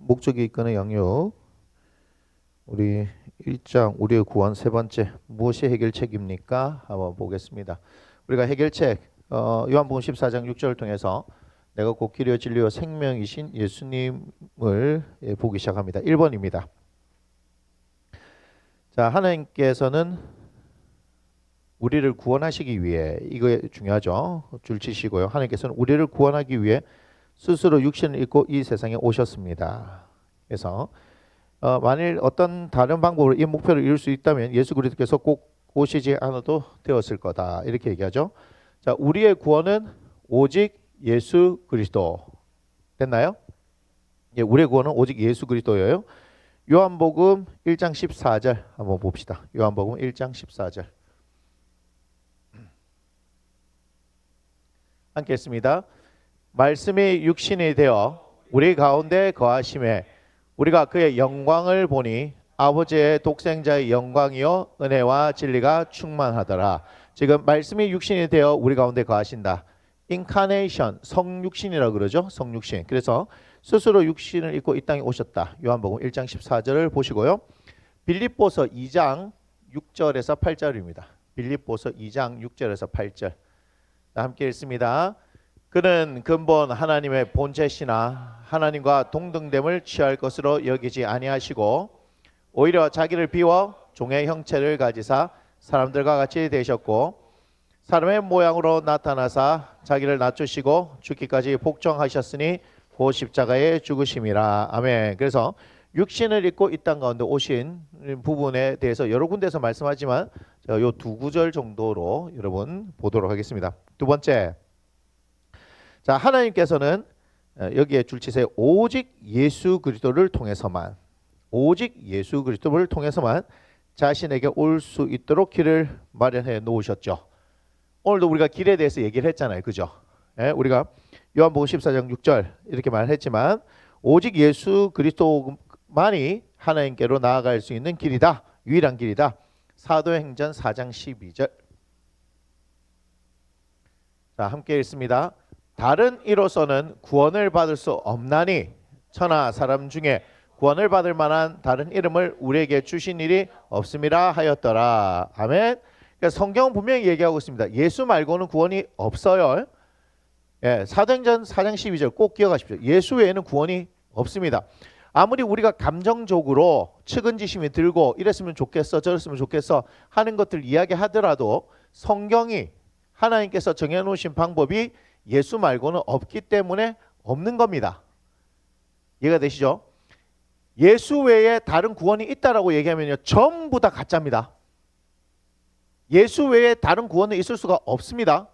목적이 이끄는 양육, 우리 1장 우리의 구원 세 번째, 무엇이 해결책입니까? 한번 보겠습니다. 우리가 해결책 요한복음 14장 6절을 통해서 내가 곧 길이요 진리요 생명이신 예수님을 보기 시작합니다. 1번입니다. 자, 하나님께서는 우리를 구원하시기 위해, 이거 중요하죠. 줄 치시고요. 하나님께서는 우리를 구원하기 위해 스스로 육신을 입고 이 세상에 오셨습니다. 그래서 만일 어떤 다른 방법으로 이 목표를 이룰 수 있다면 예수 그리스도께서 꼭 오시지 않아도 되었을 거다, 이렇게 얘기하죠. 자, 우리의 구원은 오직 예수 그리스도. 됐나요? 예, 우리의 구원은 오직 예수 그리스도예요. 요한복음 1장 14절 한번 봅시다. 요한복음 1장 14절 함께 했습니다. 말씀이 육신이 되어 우리 가운데 거하심에 우리가 그의 영광을 보니 아버지의 독생자의 영광이요 은혜와 진리가 충만하더라. 지금 말씀이 육신이 되어 우리 가운데 거하신다. 인카네이션, 성육신이라고 그러죠. 성육신. 그래서 스스로 육신을 입고 이 땅에 오셨다. 요한복음 1장 14절을 보시고요. 빌립보서 2장 6절에서 8절입니다. 빌립보서 2장 6절에서 8절 함께 읽습니다. 그는 근본 하나님의 본체시나 하나님과 동등됨을 취할 것으로 여기지 아니하시고 오히려 자기를 비워 종의 형체를 가지사 사람들과 같이 되셨고 사람의 모양으로 나타나사 자기를 낮추시고 죽기까지 복종하셨으니 그 십자가에 죽으심이라. 아멘. 그래서 육신을 입고 이 땅 가운데 오신 부분에 대해서 여러 군데서 말씀하지만 요 두 구절 정도로 여러분 보도록 하겠습니다. 두 번째, 자, 하나님께서는 여기에 줄치세 오직 예수 그리스도를 통해서만, 오직 예수 그리스도를 통해서만 자신에게 올 수 있도록 길을 마련해 놓으셨죠. 오늘도 우리가 길에 대해서 얘기를 했잖아요, 그죠? 예, 우리가 요한복음 14장 6절 이렇게 말했지만 오직 예수 그리스도만이 하나님께로 나아갈 수 있는 길이다, 유일한 길이다. 사도행전 4장 12절 자, 함께 읽습니다. 다른 이로서는 구원을 받을 수 없나니 천하 사람 중에 구원을 받을 만한 다른 이름을 우리에게 주신 일이 없음이라 하였더라. 아멘. 그러니까 성경은 분명히 얘기하고 있습니다. 예수 말고는 구원이 없어요. 예, 사도행전 4장 12절 꼭 기억하십시오. 예수 외에는 구원이 없습니다. 아무리 우리가 감정적으로 측은지심이 들고 이랬으면 좋겠어 저랬으면 좋겠어 하는 것들 이야기하더라도 성경이 하나님께서 정해놓으신 방법이 예수 말고는 없기 때문에 없는 겁니다. 이해가 되시죠? 예수 외에 다른 구원이 있다라고 얘기하면요, 전부 다 가짜입니다. 예수 외에 다른 구원은 있을 수가 없습니다.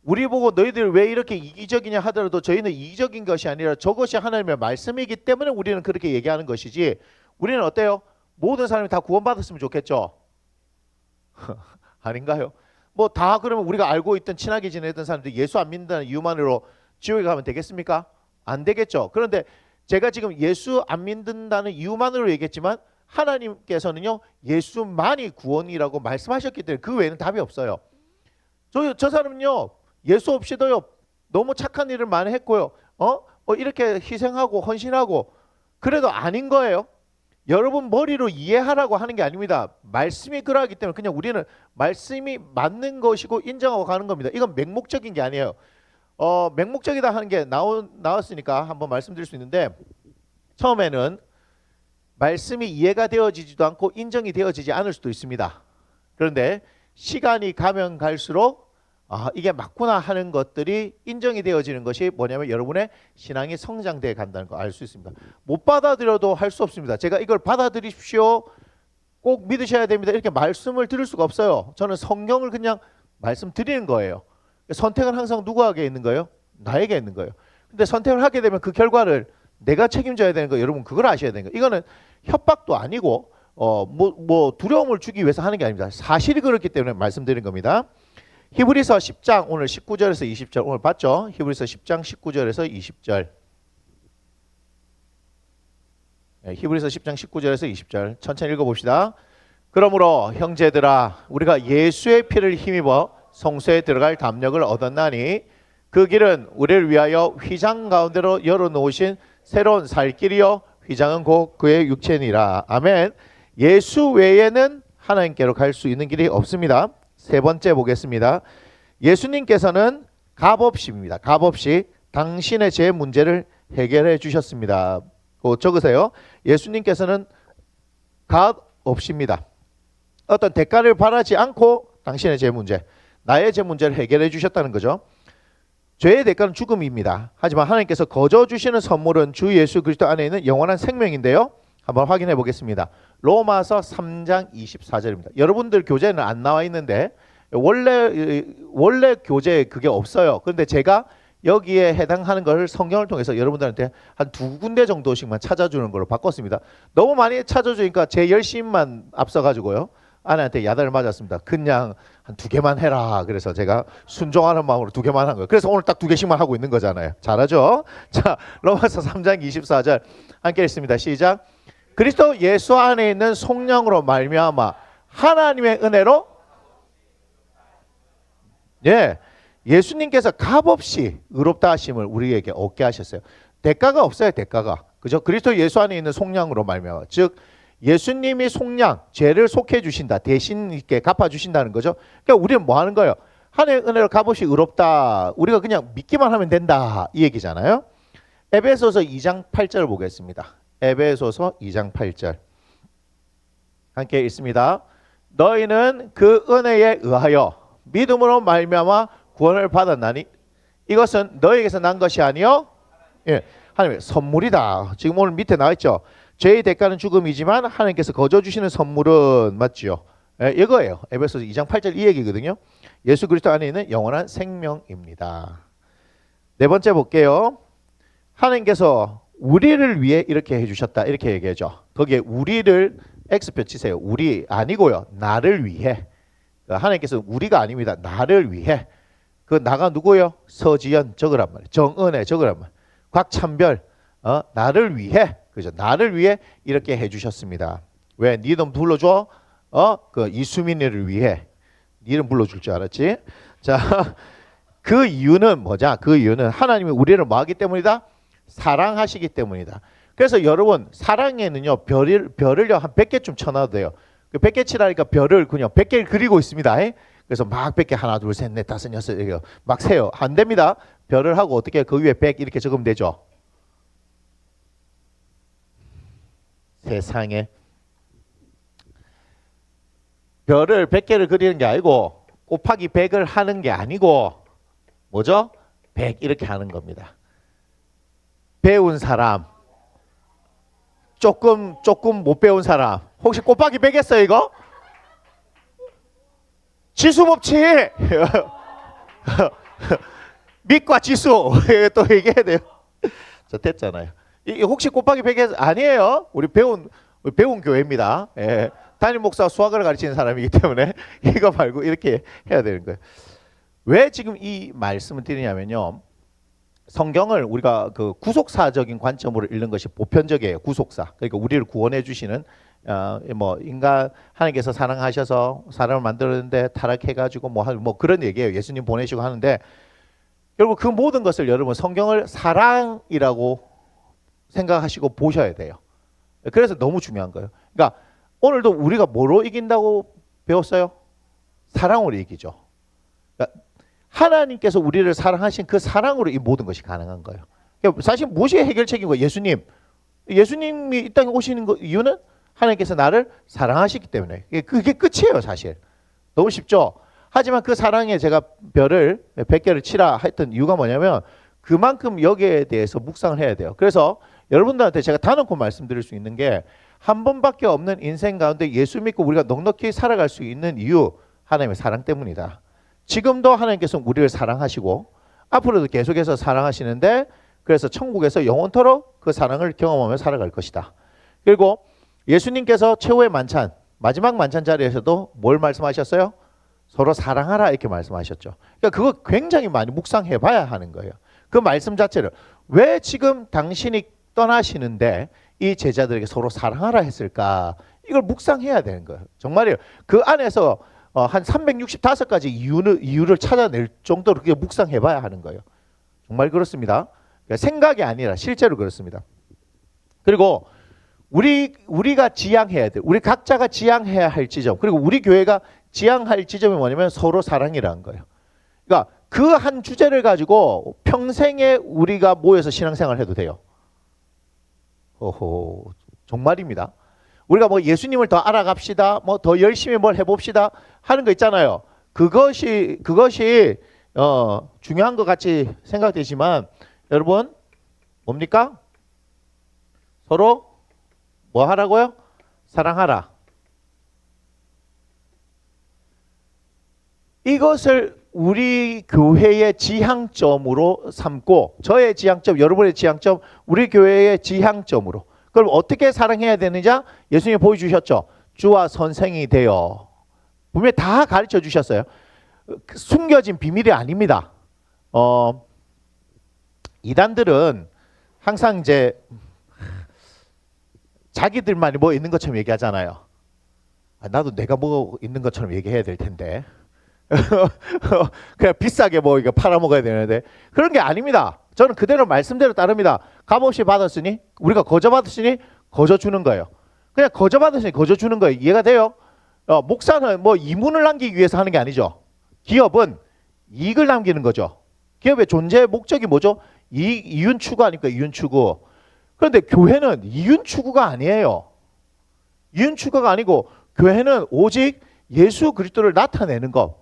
우리 보고 너희들 왜 이렇게 이기적이냐 하더라도 저희는 이기적인 것이 아니라 저것이 하나님의 말씀이기 때문에 우리는 그렇게 얘기하는 것이지, 우리는 어때요? 모든 사람이 다 구원받았으면 좋겠죠? 아닌가요? 뭐 다 그러면 우리가 알고 있던 친하게 지내던 사람들이 예수 안 믿는다는 이유만으로 지옥에 가면 되겠습니까? 안 되겠죠. 그런데 제가 지금 예수 안 믿는다는 이유만으로 얘기했지만 하나님께서는요, 예수만이 구원이라고 말씀하셨기 때문에 그 외에는 답이 없어요. 저 사람은요, 예수 없이도요 너무 착한 일을 많이 했고요, 이렇게 희생하고 헌신하고 그래도 아닌 거예요. 여러분 머리로 이해하라고 하는 게 아닙니다. 말씀이 그러하기 때문에 그냥 우리는 말씀이 맞는 것이고 인정하고 가는 겁니다. 이건 맹목적인 게 아니에요. 맹목적이다 하는 게 나왔으니까 한번 말씀드릴 수 있는데, 처음에는 말씀이 이해가 되어지지도 않고 인정이 되어지지 않을 수도 있습니다. 그런데 시간이 가면 갈수록 이게 맞구나 하는 것들이 인정이 되어지는 것이 뭐냐면 여러분의 신앙이 성장되어 간다는 거 알 수 있습니다. 못 받아들여도 할 수 없습니다. 제가 이걸 받아들이십시오, 꼭 믿으셔야 됩니다, 이렇게 말씀을 드릴 수가 없어요. 저는 성경을 그냥 말씀드리는 거예요. 선택은 항상 누구에게 있는 거예요? 나에게 있는 거예요. 근데 선택을 하게 되면 그 결과를 내가 책임져야 되는 거, 여러분 그걸 아셔야 되는 거예요. 이거는 협박도 아니고 뭐 두려움을 주기 위해서 하는 게 아닙니다. 사실이 그렇기 때문에 말씀드리는 겁니다. 히브리서 10장 오늘 19절에서 20절 오늘 봤죠? 히브리서 10장 19절에서 20절. 히브리서 10장 19절에서 20절 천천히 읽어봅시다. 그러므로 형제들아, 우리가 예수의 피를 힘입어 성소에 들어갈 담력을 얻었나니 그 길은 우리를 위하여 휘장 가운데로 열어놓으신 새로운 살 길이요 휘장은 곧 그의 육체니라. 아멘. 예수 외에는 하나님께로 갈 수 있는 길이 없습니다. 세 번째 보겠습니다. 예수님께서는 값없이입니다. 값없이 당신의 죄 문제를 해결해 주셨습니다. 적으세요. 예수님께서는 값없이입니다. 어떤 대가를 바라지 않고 당신의 죄 문제, 나의 죄 문제를 해결해 주셨다는 거죠. 죄의 대가는 죽음입니다. 하지만 하나님께서 거저 주시는 선물은 주 예수 그리스도 안에 있는 영원한 생명인데요. 한번 확인해 보겠습니다. 로마서 3장 24절입니다. 여러분들 교재는 안 나와 있는데 원래 교재에 그게 없어요. 그런데 제가 여기에 해당하는 것을 성경을 통해서 여러분들한테 한 2군데 정도씩만 찾아주는 걸로 바꿨습니다. 너무 많이 찾아주니까 제 열심만 앞서가지고요. 아내한테 야단을 맞았습니다. 그냥 한 2개만 해라. 그래서 제가 순종하는 마음으로 2개만 한 거예요. 그래서 오늘 딱 2개씩만 하고 있는 거잖아요. 잘하죠? 자, 로마서 3장 24절 함께 읽습니다. 시작. 그리스도 예수 안에 있는 성령으로 말미암아 하나님의 은혜로 예수님께서 값없이 의롭다 하심을 우리에게 얻게 하셨어요. 대가가 없어요. 대가가. 그죠? 그리스도 예수 안에 있는 속량으로 말미암아. 즉 예수님이 속량, 죄를 속해 주신다. 대신 있게 갚아 주신다는 거죠. 그러니까 우리는 뭐 하는 거예요? 하나님의 은혜로 값없이 의롭다. 우리가 그냥 믿기만 하면 된다. 이 얘기잖아요. 에베소서 2장 8절을 보겠습니다. 에베소서 2장 8절 함께 읽습니다. 너희는 그 은혜에 의하여 믿음으로 말미암아 구원을 받았나니 이것은 너희에게서 난 것이 아니요 하나님의 선물이다. 지금 오늘 밑에 나와 있죠. 죄의 대가는 죽음이지만 하나님께서 거저 주시는 선물은 맞지요. 이거예요. 에베소서 2장 8절 이 얘기거든요. 예수 그리스도 안에 있는 영원한 생명입니다. 네 번째 볼게요. 하나님께서 우리를 위해 이렇게 해주셨다. 이렇게 얘기하죠. 거기에 우리를 X표 치세요. 우리 아니고요. 나를 위해. 하나님께서 우리가 아닙니다. 나를 위해. 그 나가 누구요? 서지연 적으란 말이에요. 정은혜 적으란 말이에요. 곽찬별 나를 위해. 그죠? 나를 위해 이렇게 해주셨습니다. 왜? 네 이름 불러줘? 그 이수민이를 위해. 네 이름 불러줄 줄 알았지? 자, 그 이유는 뭐냐? 그 이유는 하나님이 우리를 뭐 하기 때문이다? 사랑하시기 때문이다. 그래서 여러분 사랑에는요 별을요 한 100개쯤 쳐놔도 돼요. 그 100개 치라니까 별을 그냥 100개를 그리고 있습니다. 그래서 막 100개 하나 둘 셋 넷 다섯 여섯 이렇게 막 세요. 안 됩니다. 별을 하고 어떻게 그 위에 100 이렇게 적으면 되죠. 세상에 별을 100개를 그리는 게 아니고 곱하기 100을 하는 게 아니고 뭐죠? 100 이렇게 하는 겁니다. 배운 사람 조금 못 배운 사람 혹시 곱하기 100 했어요 이거? 지수법칙 밑과 지수 또 얘기해야 돼요. 저 됐잖아요. 이 혹시 곱하기 100 아니에요. 우리 배운 교회입니다. 담임 목사 수학을 가르치는 사람이기 때문에 이거 말고 이렇게 해야 되는 거예요. 왜 지금 이 말씀을 드리냐면요. 성경을 우리가 그 구속사적인 관점으로 읽는 것이 보편적이에요. 구속사. 그러니까 우리를 구원해 주시는 뭐 인간 하나님께서 사랑하셔서 사람을 만들었는데 타락해가지고 뭐 그런 얘기예요. 예수님 보내시고 하는데 결국 그 모든 것을 여러분 성경을 사랑이라고 생각하시고 보셔야 돼요. 그래서 너무 중요한 거예요. 그러니까 오늘도 우리가 뭐로 이긴다고 배웠어요? 사랑으로 이기죠. 그러니까 하나님께서 우리를 사랑하신 그 사랑으로 이 모든 것이 가능한 거예요. 그러니까 사실 무엇이 해결책인 거예요? 예수님이 이 땅에 오시는 이유는 하나님께서 나를 사랑하시기 때문에 그게 끝이에요. 사실 너무 쉽죠. 하지만 그 사랑에 제가 별을 100개를 치라 했던 이유가 뭐냐면 그만큼 여기에 대해서 묵상을 해야 돼요. 그래서 여러분들한테 제가 단언코 말씀드릴 수 있는 게 한 번밖에 없는 인생 가운데 예수 믿고 우리가 넉넉히 살아갈 수 있는 이유 하나님의 사랑 때문이다. 지금도 하나님께서 우리를 사랑하시고 앞으로도 계속해서 사랑하시는데 그래서 천국에서 영원토록 그 사랑을 경험하며 살아갈 것이다. 그리고 예수님께서 최후의 만찬 마지막 만찬 자리에서도 뭘 말씀하셨어요? 서로 사랑하라 이렇게 말씀하셨죠. 그러니까 그거 굉장히 많이 묵상해 봐야 하는 거예요. 그 말씀 자체를 왜 지금 당신이 떠나시는데 이 제자들에게 서로 사랑하라 했을까? 이걸 묵상해야 되는 거예요. 정말이에요. 그 안에서 한 365가지 이유를 찾아낼 정도로 그게 묵상해 봐야 하는 거예요. 정말 그렇습니다. 그러니까 생각이 아니라 실제로 그렇습니다. 그리고 우리가 지향해야 돼. 우리 각자가 지향해야 할 지점. 그리고 우리 교회가 지향할 지점이 뭐냐면 서로 사랑이라는 거예요. 그러니까 그 한 주제를 가지고 평생에 우리가 모여서 신앙생활 해도 돼요. 오호, 정말입니다. 우리가 뭐 예수님을 더 알아갑시다, 뭐 더 열심히 뭘 해봅시다 하는 거 있잖아요. 그것이 중요한 것 같이 생각되지만 여러분 뭡니까? 서로 뭐 하라고요? 사랑하라. 이것을 우리 교회의 지향점으로 삼고 저의 지향점, 여러분의 지향점, 우리 교회의 지향점으로. 그럼 어떻게 사랑해야 되느냐? 예수님이 보여주셨죠. 주와 선생이 되어. 분명히 다 가르쳐 주셨어요. 숨겨진 비밀이 아닙니다. 이단들은 항상 이제 자기들만이 뭐 있는 것처럼 얘기하잖아요. 나도 내가 뭐 있는 것처럼 얘기해야 될 텐데. 그냥 비싸게 뭐 이거 팔아먹어야 되는데 그런 게 아닙니다. 저는 그대로 말씀대로 따릅니다. 값없이 받았으니 우리가 거저 받았으니 거저 주는 거예요. 그냥 거저 받았으니 거저 주는 거예요. 이해가 돼요? 목사는 뭐 이문을 남기기 위해서 하는 게 아니죠. 기업은 이익을 남기는 거죠. 기업의 존재 목적이 뭐죠? 이윤 추구 아닙니까? 이윤 추구. 그런데 교회는 이윤 추구가 아니에요. 이윤 추구가 아니고 교회는 오직 예수 그리스도를 나타내는 것.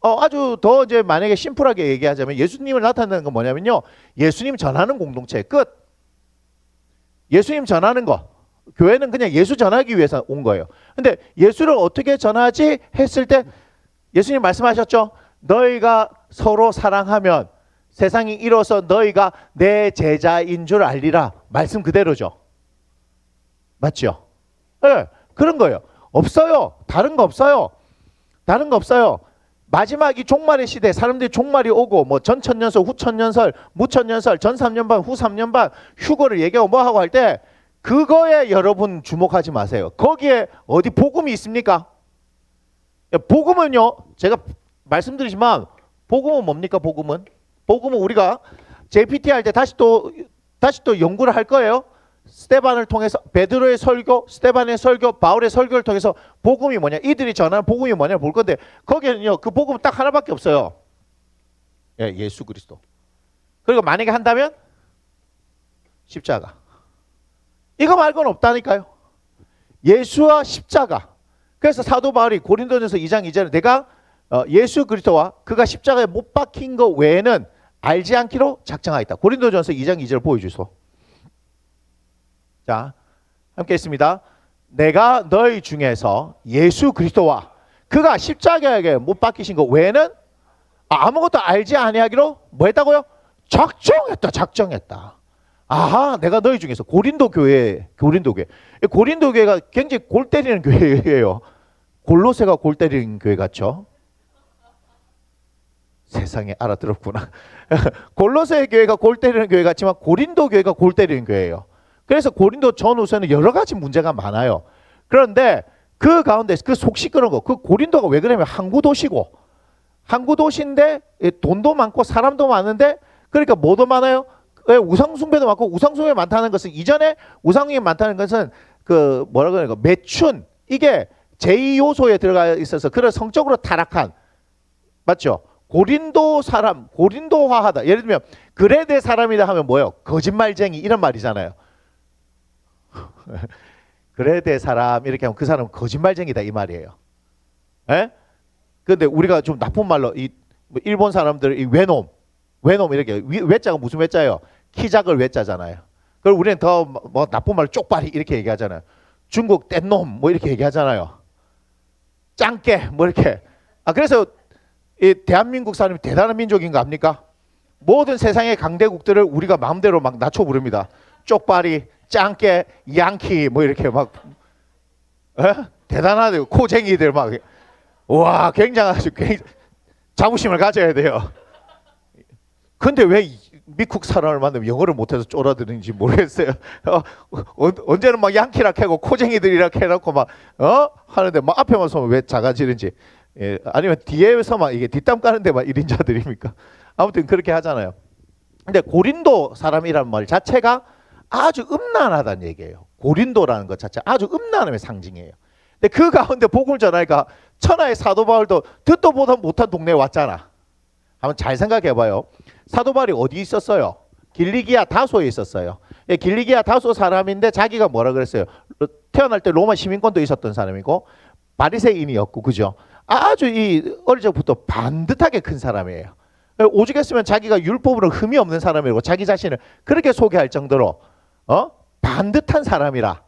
아주 더 이제 만약에 심플하게 얘기하자면 예수님을 나타내는 건 뭐냐면요. 예수님 전하는 공동체 끝. 예수님 전하는 거. 교회는 그냥 예수 전하기 위해서 온 거예요. 근데 예수를 어떻게 전하지 했을 때 예수님 말씀하셨죠. 너희가 서로 사랑하면 세상이 이로써 너희가 내 제자인 줄 알리라. 말씀 그대로죠. 맞죠? 네, 그런 거예요. 없어요. 다른 거 없어요. 다른 거 없어요. 마지막 이 종말의 시대 사람들이 종말이 오고 뭐 전천년설 후천년설 무천년설 전 3년반 후 3년반 휴거를 얘기하고 뭐 하고 할 때 그거에 여러분 주목하지 마세요. 거기에 어디 복음이 있습니까? 복음은요 제가 말씀드리지만 복음은 뭡니까? 복음은 우리가 JPT 할 때 다시 또 연구를 할 거예요. 스데반을 통해서 베드로의 설교, 스데반의 설교, 바울의 설교를 통해서 복음이 뭐냐, 이들이 전하는 복음이 뭐냐 볼 건데 거기에는요 그 복음은 딱 하나밖에 없어요. 예수 그리스도. 그리고 만약에 한다면 십자가. 이거 말고는 없다니까요. 예수와 십자가. 그래서 사도 바울이 고린도전서 2장 2절에 내가 예수 그리스도와 그가 십자가에 못 박힌 것 외에는 알지 않기로 작정하였다. 고린도전서 2장 2절 보여주소. 자, 함께 있습니다. 내가 너희 중에서 예수 그리스도와 그가 십자가에 못 박히신 것 외에는 아무것도 알지 아니하기로 뭐 했다고요? 작정했다. 아하, 내가 너희 중에서 고린도 교회가 굉장히 골 때리는 교회예요. 골로새가 골 때리는 교회 같죠? 세상에 알아들었구나. 골로새 교회가 골 때리는 교회 같지만 고린도 교회가 골 때리는 교회예요. 그래서 고린도 전후서는 여러 가지 문제가 많아요. 그런데 그 가운데 그 속 시끄러운 거, 그 고린도가 왜 그러냐면 항구 도시인데 돈도 많고 사람도 많은데 그러니까 뭐도 많아요? 우상숭배도 많고 우상숭배 많다는 것은 이전에 우상숭배 많다는 것은 그 뭐라 그러나 매춘 이게 제2요소에 들어가 있어서 그런 성적으로 타락한 맞죠? 고린도 사람, 고린도화하다. 예를 들면 그레데 사람이다 하면 뭐예요? 거짓말쟁이 이런 말이잖아요. 그레데 사람 이렇게 하면 그 사람은 거짓말쟁이다 이 말이에요. 예? 근데 우리가 좀 나쁜 말로 이 일본 사람들 이 외놈 이렇게 외자가 무슨 외자예요? 키 작을 외자잖아요. 그걸 우리는 더 뭐 나쁜 말로 쪽발이 이렇게 얘기하잖아요. 중국 뗀놈 뭐 이렇게 얘기하잖아요. 짱깨 뭐 이렇게. 그래서 이 대한민국 사람이 대단한 민족인 거 압니까? 모든 세상의 강대국들을 우리가 마음대로 막 낮춰 부릅니다. 쪽발이, 짱깨, 양키 뭐 이렇게 막 대단하대요. 코쟁이들 막 와 굉장하죠. 자부심을 가져야 돼요. 근데 왜 미국 사람을 만나면 영어를 못해서 쫄아드는지 모르겠어요. 언제는 막 양키라 캐고 코쟁이들이라 해놓고 막 하는데 막 앞에만 서면 왜 작아지는지. 아니면 뒤에서만 이게 뒷담 까는데 막 1인자들입니까? 아무튼 그렇게 하잖아요. 근데 고린도 사람이란 말 자체가 아주 음란하다는 얘기예요. 고린도라는 것 자체 아주 음란함의 상징이에요. 근데 그 가운데 복음을 전하니까 천하의 사도 바울도 듣도 보도 못한 동네에 왔잖아. 한번 잘 생각해 봐요. 사도 바울이 어디 있었어요? 길리기아 다소에 있었어요. 길리기아 다소 사람인데 자기가 뭐라 그랬어요? 태어날 때 로마 시민권도 있었던 사람이고 바리새인이었고, 그죠? 아주 이 어릴 적부터 반듯하게 큰 사람이에요. 오죽했으면 자기가 율법으로 흠이 없는 사람이고 자기 자신을 그렇게 소개할 정도로 반듯한 사람이라,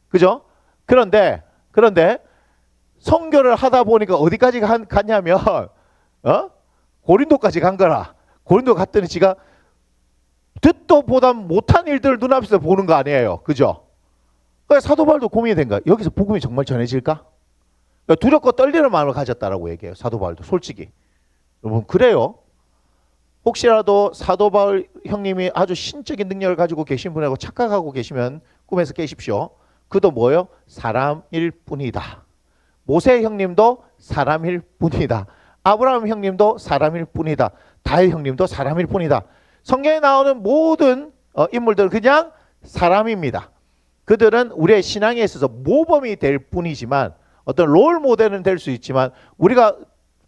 그죠? 그런데 선교를 하다 보니까 어디까지 갔냐면 고린도까지 간 거라. 고린도 갔더니 지가 듣도 보다 못한 일들을 눈앞에서 보는 거 아니에요, 그죠? 그러니까 사도 바울도 고민이 된 거야. 여기서 복음이 정말 전해질까? 두렵고 떨리는 마음을 가졌다라고 얘기해요, 사도 바울도. 솔직히 여러분, 그래요. 혹시라도 사도 바울 형님이 아주 신적인 능력을 가지고 계신 분이라고 착각하고 계시면 꿈에서 깨십시오. 그도 뭐예요? 사람일 뿐이다. 모세 형님도 사람일 뿐이다. 아브라함 형님도 사람일 뿐이다. 다윗 형님도 사람일 뿐이다. 성경에 나오는 모든 인물들은 그냥 사람입니다. 그들은 우리의 신앙에 있어서 모범이 될 뿐이지만, 어떤 롤 모델은 될 수 있지만 우리가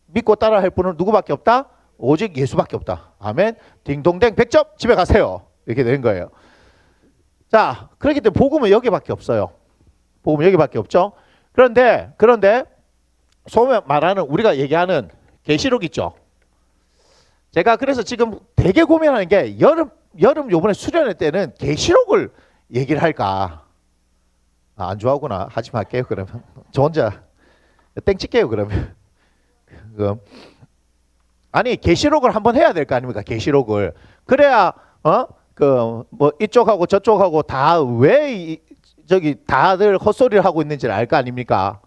믿고 따라할 분은 누구밖에 없다? 오직 예수밖에 없다. 아멘. 딩동댕 100점 집에 가세요. 이렇게 된 거예요. 자, 그렇기 때문에 복음은 여기밖에 없어요. 복음은 여기밖에 없죠. 그런데 소위 말하는 우리가 얘기하는 계시록 있죠. 제가 그래서 지금 되게 고민하는 게 여름 요번에 수련회 때는 계시록을 얘기를 할까. 안 좋아하구나. 하지 말게요. 그러면 저 혼자 땡 칠게요. 그러면 아니, 계시록을 한번 해야 될 거 아닙니까? 계시록을. 그래야 뭐 이쪽하고 저쪽하고 다 왜 저기 다들 헛소리를 하고 있는지를 알 거 아닙니까?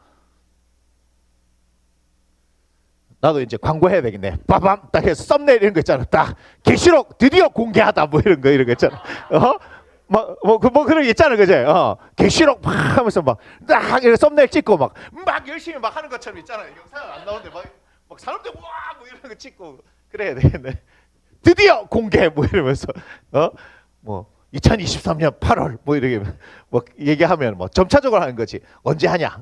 나도 이제 광고해야 되겠네. 빠밤 딱 해서 썸네일 이런 거 있잖아. 딱 계시록 드디어 공개하다 뭐 이런 거 있잖아. 뭐 그런 게 있잖아, 그제? 계시록 막 하면서 막 이렇게 썸네일 찍고 막 열심히 막 하는 것처럼 있잖아. 영상은 안 나오는데 막 사람들 와 뭐 이런 거 찍고 그래야 되겠네. 드디어 공개 뭐 이러면서 뭐 2023년 8월 뭐 이렇게 뭐 얘기하면 뭐 점차적으로 하는 거지. 언제 하냐?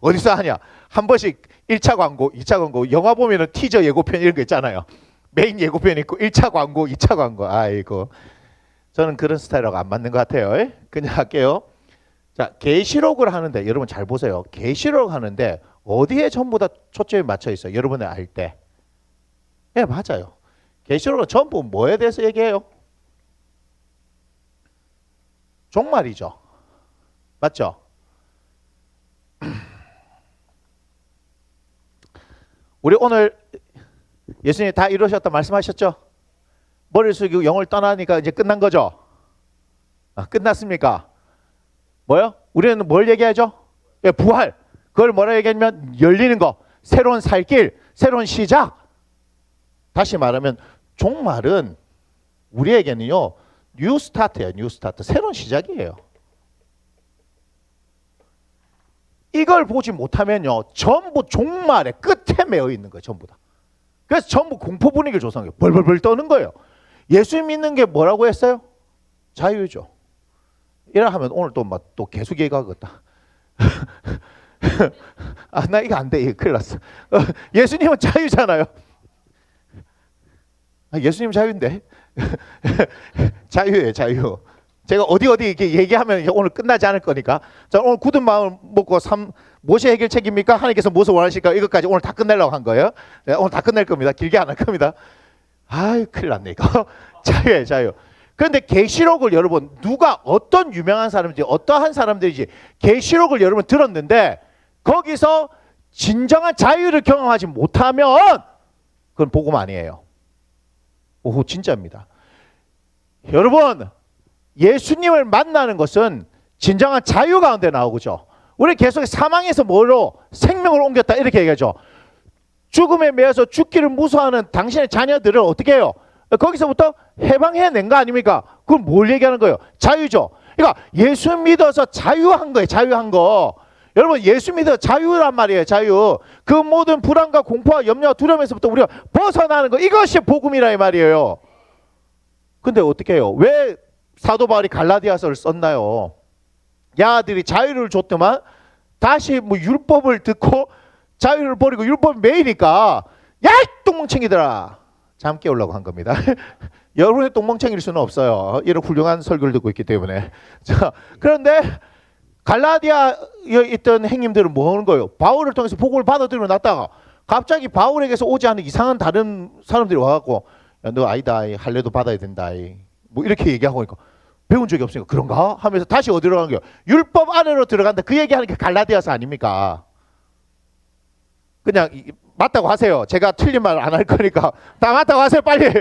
어디서 하냐? 한 번씩 1차 광고, 2차 광고. 영화 보면은 티저 예고편 이런 거 있잖아요. 메인 예고편 있고 1차 광고, 2차 광고. 아이고. 저는 그런 스타일하고 안 맞는 것 같아요. 그냥 할게요. 자, 계시록을 하는데 여러분 잘 보세요. 계시록 하는데 어디에 전부 다 초점이 맞춰 있어요? 여러분이 알 때. 네, 맞아요. 계시록은 전부 뭐에 대해서 얘기해요? 종말이죠. 맞죠? 우리 오늘 예수님이 다 이루셨다 말씀하셨죠? 머리를 숙이고 영을 떠나니까 이제 끝난 거죠? 끝났습니까? 뭐요? 우리는 뭘 얘기하죠? 예, 부활. 그걸 뭐라 얘기하냐면 열리는 거, 새로운 살길, 새로운 시작. 다시 말하면 종말은 우리에게는요, 뉴 스타트예요. 뉴 스타트. 새로운 시작이에요. 이걸 보지 못하면요, 전부 종말의 끝에 매여 있는 거예요. 전부 다. 그래서 전부 공포 분위기를 조성해요. 벌벌벌 떠는 거예요. 예수 믿는 게 뭐라고 했어요? 자유죠. 이라 하면 오늘 또 계속 얘기하겠다. 나 이거 안 돼. 이거 큰일 났어. 예수님은 자유잖아요. 예수님 자유인데. 자유예요, 자유. 제가 어디 이렇게 얘기하면 오늘 끝나지 않을 거니까. 자, 오늘 굳은 마음을 먹고 무엇이 해결책입니까? 하나님께서 무엇을 원하실까? 이것까지 오늘 다 끝내려고 한 거예요. 네, 오늘 다 끝낼 겁니다. 길게 안 할 겁니다. 아유, 큰일 났네 이거. 자유예요, 자유. 그런데 계시록을 여러분, 누가 어떤 유명한 사람인지 어떠한 사람들인지 계시록을 여러분 들었는데 거기서 진정한 자유를 경험하지 못하면 그건 복음 아니에요. 오, 진짜입니다. 여러분, 예수님을 만나는 것은 진정한 자유 가운데 나오죠. 우리 계속 사망에서 뭐로 생명을 옮겼다 이렇게 얘기하죠. 죽음에 매여서 죽기를 무서워하는 당신의 자녀들을 어떻게 해요? 거기서부터 해방해낸 거 아닙니까? 그건 뭘 얘기하는 거예요? 자유죠. 그러니까 예수 믿어서 자유한 거예요. 자유한 거. 여러분, 예수 믿어 자유란 말이에요. 자유. 그 모든 불안과 공포와 염려와 두려움에서부터 우리가 벗어나는 거, 이것이 복음이라 이 말이에요. 근데 어떻게 해요? 왜 사도 바울이 갈라디아서를 썼나요? 야들이 자유를 줬더만 다시 뭐 율법을 듣고 자유를 버리고 율법을 매이니까 야 똥멍청이들아 잠 깨우려고 한 겁니다. 여러분의 똥멍청일 수는 없어요. 이런 훌륭한 설교를 듣고 있기 때문에. 자, 그런데 갈라디아에 있던 행님들은 뭐 하는 거예요? 바울을 통해서 복음을 받아들여 놨다가 갑자기 바울에게서 오지 않은 이상한 다른 사람들이 와갖고 야, 너 아니다 할례도 받아야 된다 뭐 이렇게 얘기하고 있고 배운 적이 없으니까 그런가? 하면서 다시 어디로 가는 거예요? 율법 안으로 들어간다. 그 얘기하는 게 갈라디아서 아닙니까? 그냥 맞다고 하세요. 제가 틀린 말 안 할 거니까 다 맞다고 하세요. 빨리.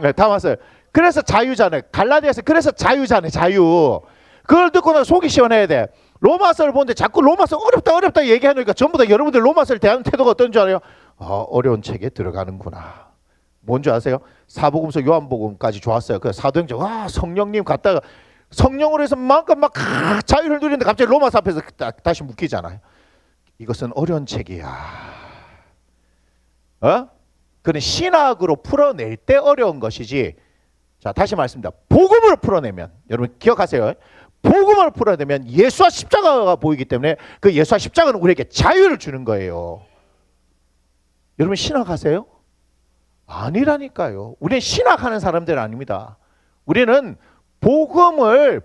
네, 다 맞아요. 그래서 자유잖아요. 갈라디아서 그래서 자유잖아요. 자유. 그걸 듣고 나서 속이 시원해야 돼. 로마서를 보는데 자꾸 로마서 어렵다 얘기하니까 전부 다 여러분들 로마서를 대하는 태도가 어떤 줄 알아요? 어려운 책에 들어가는구나. 뭔지 아세요? 사복음서 요한복음까지 좋았어요. 그 사도행전 성령님 갔다가 성령으로 해서 만큼 막 자유를 누리는데 갑자기 로마서 앞에서 다시 묶이잖아요. 이것은 어려운 책이야. 그는 신학으로 풀어낼 때 어려운 것이지. 자, 다시 말씀드립니다. 복음으로 풀어내면 여러분 기억하세요. 복음을 풀어내면 예수와 십자가가 보이기 때문에 그 예수와 십자가는 우리에게 자유를 주는 거예요. 여러분 신학하세요? 아니라니까요. 우리는 신학하는 사람들 아닙니다. 우리는 복음을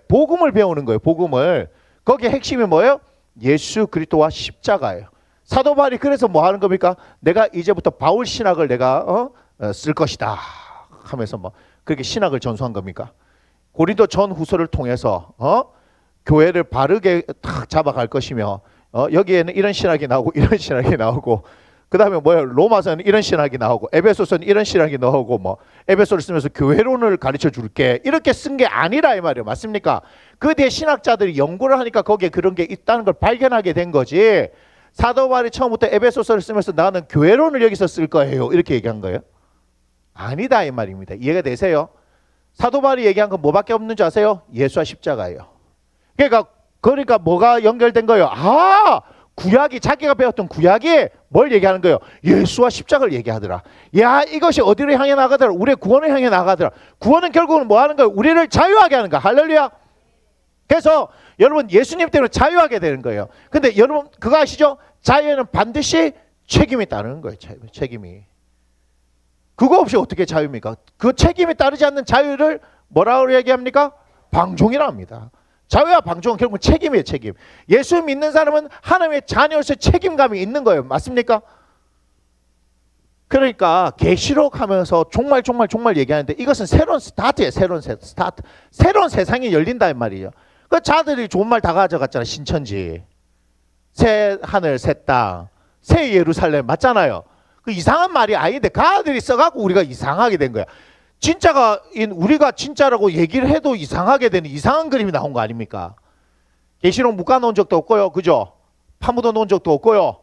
배우는 거예요. 복음을. 거기에 핵심이 뭐예요? 예수 그리스도와 십자가예요. 사도 바울이 그래서 뭐 하는 겁니까? 내가 이제부터 바울 신학을 내가 쓸 것이다 하면서 뭐 그렇게 신학을 전수한 겁니까? 고린도 전후서를 통해서 교회를 바르게 탁 잡아갈 것이며 여기에는 이런 신학이 나오고 이런 신학이 나오고 그 다음에 뭐예요? 로마서는 이런 신학이 나오고 에베소서는 이런 신학이 나오고 뭐 에베소를 쓰면서 교회론을 가르쳐 줄게 이렇게 쓴 게 아니라 이 말이에요. 맞습니까? 그 뒤에 신학자들이 연구를 하니까 거기에 그런 게 있다는 걸 발견하게 된 거지. 사도 바울이 처음부터 에베소서를 쓰면서 나는 교회론을 여기서 쓸 거예요 이렇게 얘기한 거예요? 아니다 이 말입니다. 이해가 되세요? 사도 바울이 얘기한 건 뭐밖에 없는 줄 아세요? 예수와 십자가예요. 그러니까 뭐가 연결된 거예요? 구약이 자기가 배웠던 구약이 뭘 얘기하는 거예요? 예수와 십자가를 얘기하더라. 야 이것이 어디로 향해 나가더라? 우리의 구원을 향해 나가더라. 구원은 결국은 뭐 하는 거예요? 우리를 자유하게 하는 거야. 할렐루야. 그래서 여러분 예수님 때문에 자유하게 되는 거예요. 근데 여러분 그거 아시죠? 자유에는 반드시 책임이 따르는 거예요. 책임이. 그거 없이 어떻게 자유입니까? 그 책임이 따르지 않는 자유를 뭐라고 얘기합니까? 방종이라 합니다. 자유와 방종은 결국은 책임이에요. 책임. 예수 믿는 사람은 하나님의 자녀로서 책임감이 있는 거예요. 맞습니까? 그러니까 계시록 하면서 정말 얘기하는데 이것은 새로운 스타트예요. 새로운 스타트. 새로운 세상이 열린다 이 말이에요. 그 자들이 좋은 말 다 가져갔잖아요. 신천지, 새 하늘, 새 땅, 새 예루살렘 맞잖아요. 그 이상한 말이 아닌데 가들이 써갖고 우리가 이상하게 된 거야. 진짜가 우리가 진짜라고 얘기를 해도 이상하게 되는 이상한 그림이 나온 거 아닙니까? 계시록 묶어 놓은 적도 없고요. 그죠? 파묻어 놓은 적도 없고요.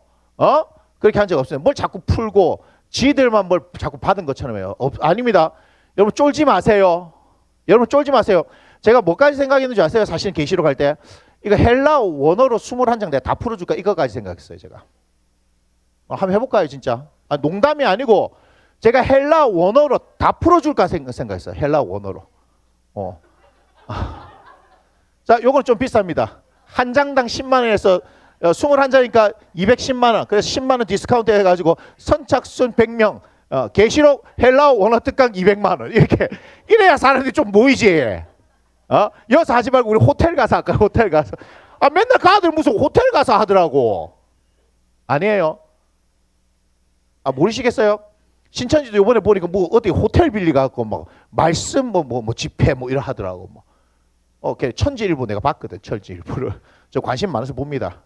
그렇게 한 적 없어요. 뭘 자꾸 풀고 지들만 뭘 자꾸 받은 것처럼 해요. 아닙니다. 여러분 쫄지 마세요. 여러분 쫄지 마세요. 제가 뭐까지 생각했는지 아세요? 사실 계시록 할 때 이거 헬라 원어로 21장 내가 다 풀어줄까 이거까지 생각했어요. 제가 한번 해볼까요 진짜? 농담이 아니고 제가 헬라 원어로 다 풀어줄까 생각했어요. 헬라 원어로. 자, 요거는 좀 비쌉니다. 한 장당 10만 원에서 21장이니까 210만 원. 그래서 10만 원 디스카운트 해가지고 선착순 100명. 계시록 헬라 원어 특강 200만 원. 이렇게 이래야 사람들이 좀 모이지. 여기서 하지 말고 우리 호텔 가서 할까? 호텔 가서. 맨날 그 아들 무슨 호텔 가서 하더라고. 아니에요. 모르시겠어요? 신천지도 이번에 보니까 뭐 어디 호텔 빌리 갖고 막 말씀 뭐 집회 뭐 이러 하더라고. 천지일보 내가 봤거든. 천지일보를 저 관심 많아서 봅니다.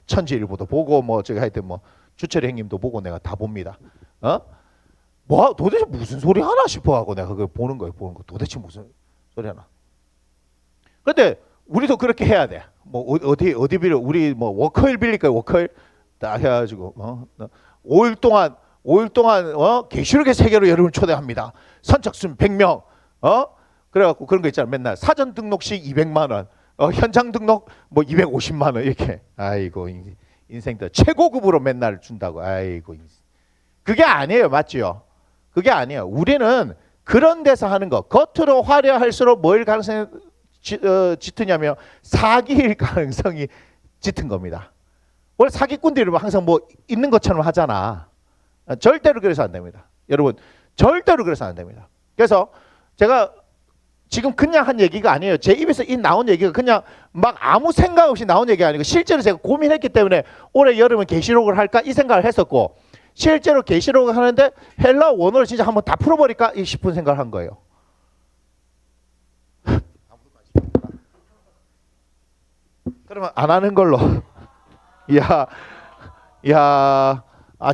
천지일보도 보고 뭐 저기 하여튼 뭐 주철이 형님도 보고 내가 다 봅니다. 뭐 도대체 무슨 소리 하나 싶어하고 내가 그걸 보는 거예요. 도대체 무슨 소리 하나. 근데 우리도 그렇게 해야 돼. 뭐 어디 빌려 우리 뭐 워커힐 빌릴까요? 워커힐 딱 해가지고 5일 동안 계시록의 세계로 여러분 초대합니다. 선착순 100명. 그래갖고 그런 거 있잖아. 맨날 사전 등록시 200만 원. 현장 등록 뭐 250만 원 이렇게. 아이고 인생들 최고급으로 맨날 준다고. 아이고 그게 아니에요. 맞죠? 그게 아니에요. 우리는 그런 데서 하는 거. 겉으로 화려할수록 뭘 가능성이 짙으냐면 사기일 가능성이 짙은 겁니다. 원래 사기꾼들이 항상 뭐 있는 것처럼 하잖아. 절대로 그래서 안 됩니다. 여러분, 절대로 그래서 안 됩니다. 그래서 제가 지금 그냥 한 얘기가 아니에요. 제 입에서 나온 얘기가 그냥 막 아무 생각 없이 나온 얘기가 아니고 실제로 제가 고민했기 때문에 올해 여름은 계시록을 할까 이 생각을 했었고, 실제로 계시록을 하는데 헬라 원어를 진짜 한번 다 풀어버릴까 싶은 생각을 한 거예요. 그러면 안 하는 걸로.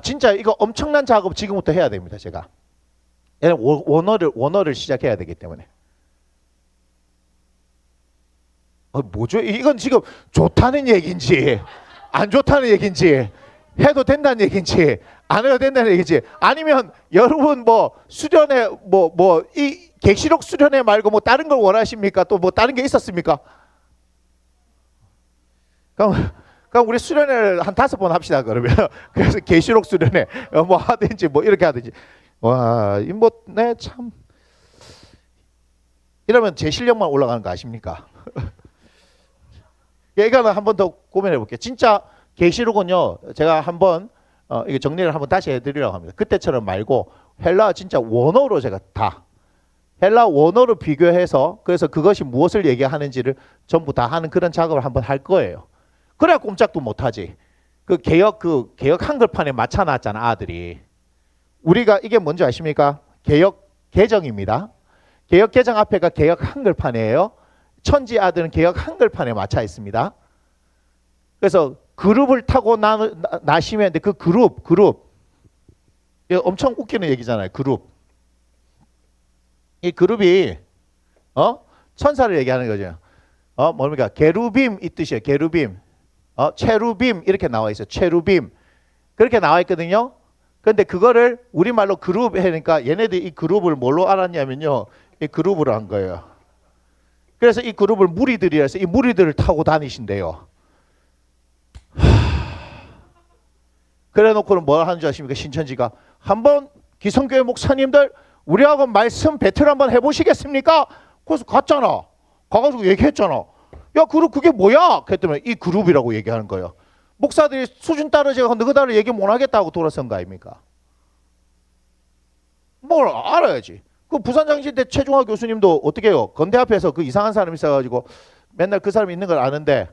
진짜 이거 엄청난 작업 지금부터 해야 됩니다. 제가 원어를 시작해야 되기 때문에. 뭐죠? 이건 지금 좋다는 얘기인지 안 좋다는 얘기인지, 해도 된다는 얘기인지 안 해도 된다는 얘기인지, 아니면 여러분 뭐 수련회 이 계시록 수련회 말고 뭐 다른 걸 원하십니까? 또 뭐 다른 게 있었습니까? 그럼 우리 수련회를 한 5번 합시다 그러면. 그래서 계시록 수련회 뭐 하든지 뭐 이렇게 하든지. 와, 네, 참 이러면 제 실력만 올라가는 거 아십니까? 이거는 한 번 더 고민해 볼게요. 진짜 계시록은요, 제가 한번 이거 정리를 한번 다시 해드리려고 합니다. 그때처럼 말고 헬라 진짜 원어로 제가 다 헬라 원어로 비교해서, 그래서 그것이 무엇을 얘기하는지를 전부 다 하는 그런 작업을 한번 할 거예요. 그래야 꼼짝도 못하지. 그 개역 한글판에 맞춰놨잖아 아들이. 우리가 이게 뭔지 아십니까? 개역 개정입니다. 개역 개정 앞에가 개역 한글판이에요. 천지 아들은 개역 한글판에 맞춰 있습니다. 그래서 그룹을 타고 나시면 돼. 그 그룹 이거 엄청 웃기는 얘기잖아요. 그룹. 이 그룹이 천사를 얘기하는 거죠. 뭡니까? 게루빔 이 뜻이에요. 게루빔. 체루빔 이렇게 나와 있어요. 체루빔. 그렇게 나와 있거든요. 근데 그거를 우리말로 그룹 하니까 얘네들이 이 그룹을 뭘로 알았냐면요, 이 그룹으로 한 거예요. 그래서 이 그룹을 무리들이라서 이 무리들을 타고 다니신대요. 그래 놓고는 뭘 하는 줄 아십니까? 신천지가 한번 기성교회 목사님들 우리하고 말씀 배틀 한번 해보시겠습니까? 그래서 갔잖아. 가가지고 얘기했잖아. 야, 그게 뭐야? 그랬더니 이 그룹이라고 얘기하는 거예요. 목사들이 수준 떨어지고 너희들 얘기 못 하겠다고 돌아선 거 아닙니까? 뭘 알아야지. 그 부산장신대 최중화 교수님도 어떻게 해요? 건대 앞에서 그 이상한 사람이 있어가지고 맨날 그 사람이 있는 걸 아는데